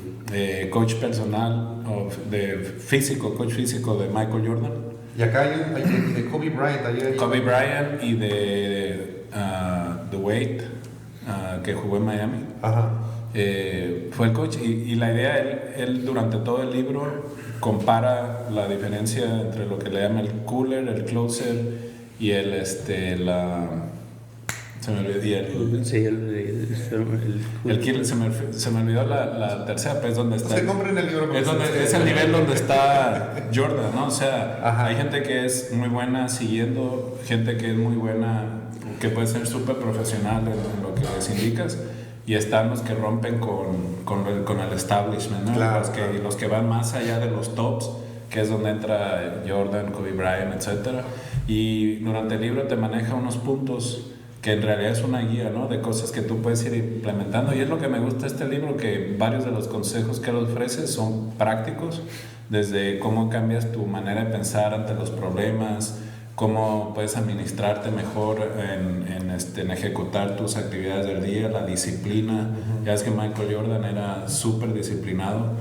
coach personal, coach físico de Michael Jordan. Y acá hay de Kobe Bryant. Kobe Bryant y de The Wade, que jugó en Miami. Fue el coach, y la idea, él durante todo el libro compara la diferencia entre lo que le llama el cooler, el closer y Se me olvidó. El Killer, se me olvidó la tercera, pero es donde está. Se compren el libro. Es el nivel donde está Jordan, ¿no? O sea, Ajá. hay gente que es muy buena siguiendo, gente que es muy buena, que puede ser súper profesional en lo que les indicas, y están los que rompen con el establishment, ¿no? Claro, Los que van más allá de los tops, que es donde entra Jordan, Kobe Bryant, etc. Y durante el libro te maneja unos puntos que en realidad es una guía, ¿no? De cosas que tú puedes ir implementando. Y es lo que me gusta de este libro, que varios de los consejos que él ofrece son prácticos, desde cómo cambias tu manera de pensar ante los problemas, cómo puedes administrarte mejor en ejecutar tus actividades del día, la disciplina. Ya es que Michael Jordan era súper disciplinado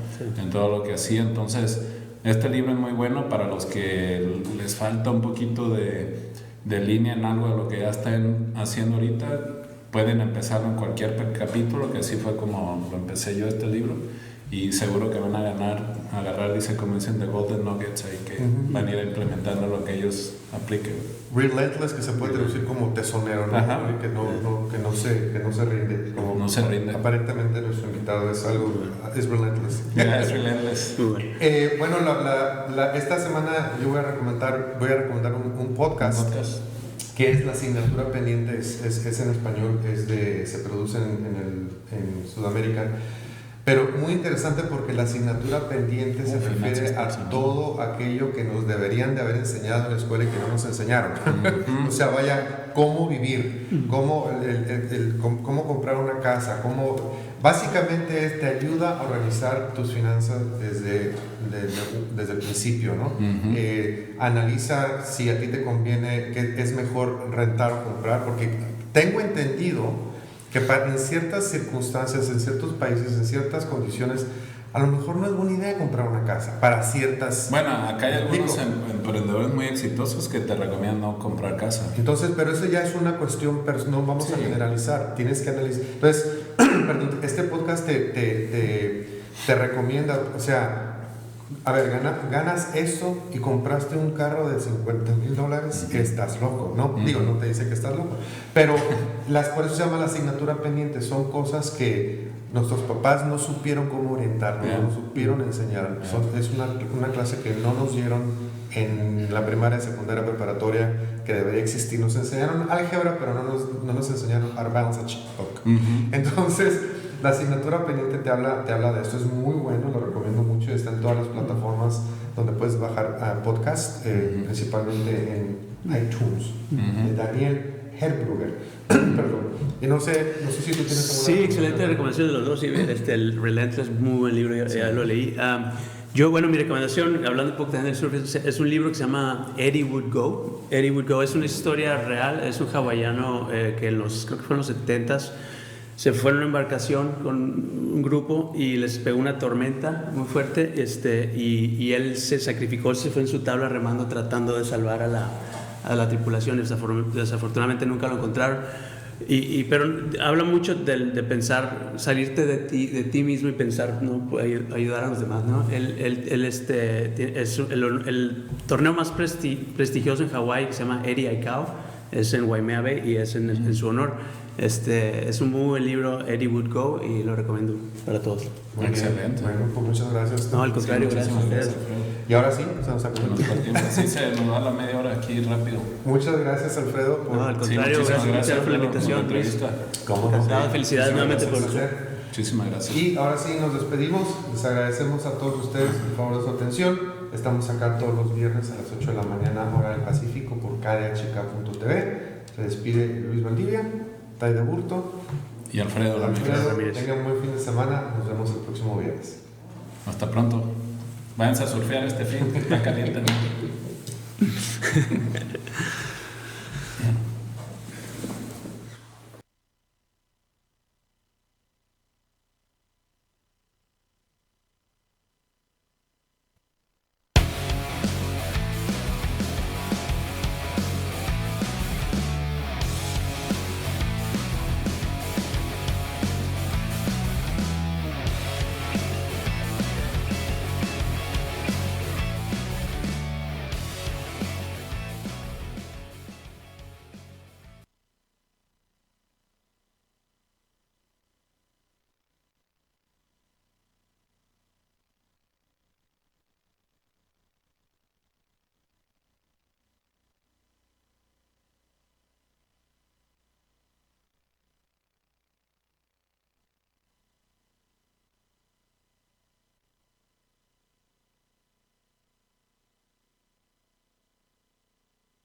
en todo lo que hacía. Entonces, este libro es muy bueno para los que les falta un poquito de línea en algo de lo que ya están haciendo ahorita. Pueden empezarlo en cualquier capítulo, que así fue como lo empecé yo este libro, y seguro que van a agarrar, dice, como dicen, de golden nuggets ahí que van a ir implementando lo que ellos apliquen. Relentless, que se puede traducir como tesonero, ¿no? Ajá. Que no se rinde. Como No se rinde. Aparentemente nuestro invitado es relentless. Es relentless. Bueno, esta semana yo voy a recomendar un podcast. Que es la asignatura pendiente, es en español, se produce en Sudamérica. Pero muy interesante porque la asignatura pendiente se refiere a todo aquello que nos deberían de haber enseñado en la escuela y que no nos enseñaron. O sea, vaya, cómo vivir, cómo comprar una casa, básicamente te ayuda a organizar tus finanzas desde el principio, ¿no? Analiza si a ti te conviene, que es mejor rentar o comprar, porque tengo entendido que en ciertas circunstancias, en ciertos países, en ciertas condiciones, a lo mejor no es buena idea comprar una casa para ciertas... Bueno, acá hay algunos emprendedores muy exitosos que te recomiendan no comprar casa. Entonces, pero eso ya es una cuestión, pero no vamos a generalizar, tienes que analizar. Entonces, perdón, este podcast te recomienda, o sea, a ver, ganas eso y compraste un carro de $50,000, estás loco, ¿no? Digo, no te dice que estás loco, pero por eso se llama la asignatura pendiente, son cosas que nuestros papás no supieron cómo orientarnos, no nos supieron enseñar. Es una clase que no nos dieron en la primaria, secundaria, preparatoria, que debería existir. Nos enseñaron álgebra, pero no nos enseñaron advanced checkbook. Entonces, la asignatura pendiente te habla de esto, es muy bueno, lo recomiendo mucho, está en todas las plataformas donde puedes bajar podcast, principalmente en iTunes, de Daniel Herbrugger. Perdón. Y no sé si tú tienes alguna... Sí, excelente recomendación de los dos. Sí, el Relentless, muy buen libro, ya lo leí. Mi recomendación, hablando un poco también del surf, es un libro que se llama Eddie Would Go. Eddie Would Go es una historia real, es un hawaiano que creo que fue en los 70s, se fue en una embarcación con un grupo y les pegó una tormenta muy fuerte, y él se sacrificó, se fue en su tabla remando tratando de salvar a la tripulación. Desafortunadamente nunca lo encontraron. Pero habla mucho de pensar, salirte de ti mismo y pensar, ¿no? Ayudar a los demás, ¿no? Es el torneo más prestigioso en Hawái, que se llama Eddie Aikau, es en Waimea Bay y es en su honor. Es un muy buen libro, Eddie Would Go, y lo recomiendo para todos. Muy excelente. Bien. Bueno, pues muchas gracias. No, al contrario, gracias a ustedes. Y ahora sí, se nos acabó el tiempo. Sí, se nos va la media hora aquí rápido. Muchas gracias, Alfredo. No, al contrario, gracias por la invitación. ¿Cómo no? Felicidades nuevamente por Muchísimas gracias. Y ahora sí, nos despedimos. Les agradecemos a todos ustedes el favor de su atención. Estamos acá todos los viernes a las 8 de la mañana, hora del Pacífico, por kdhk.tv. Se despide Luis Valdivia, Tai de Burto y Alfredo Ramírez. Tengan un buen fin de semana. Nos vemos el próximo viernes. Hasta pronto. Váyanse a surfear este fin, está caliente, ¿no?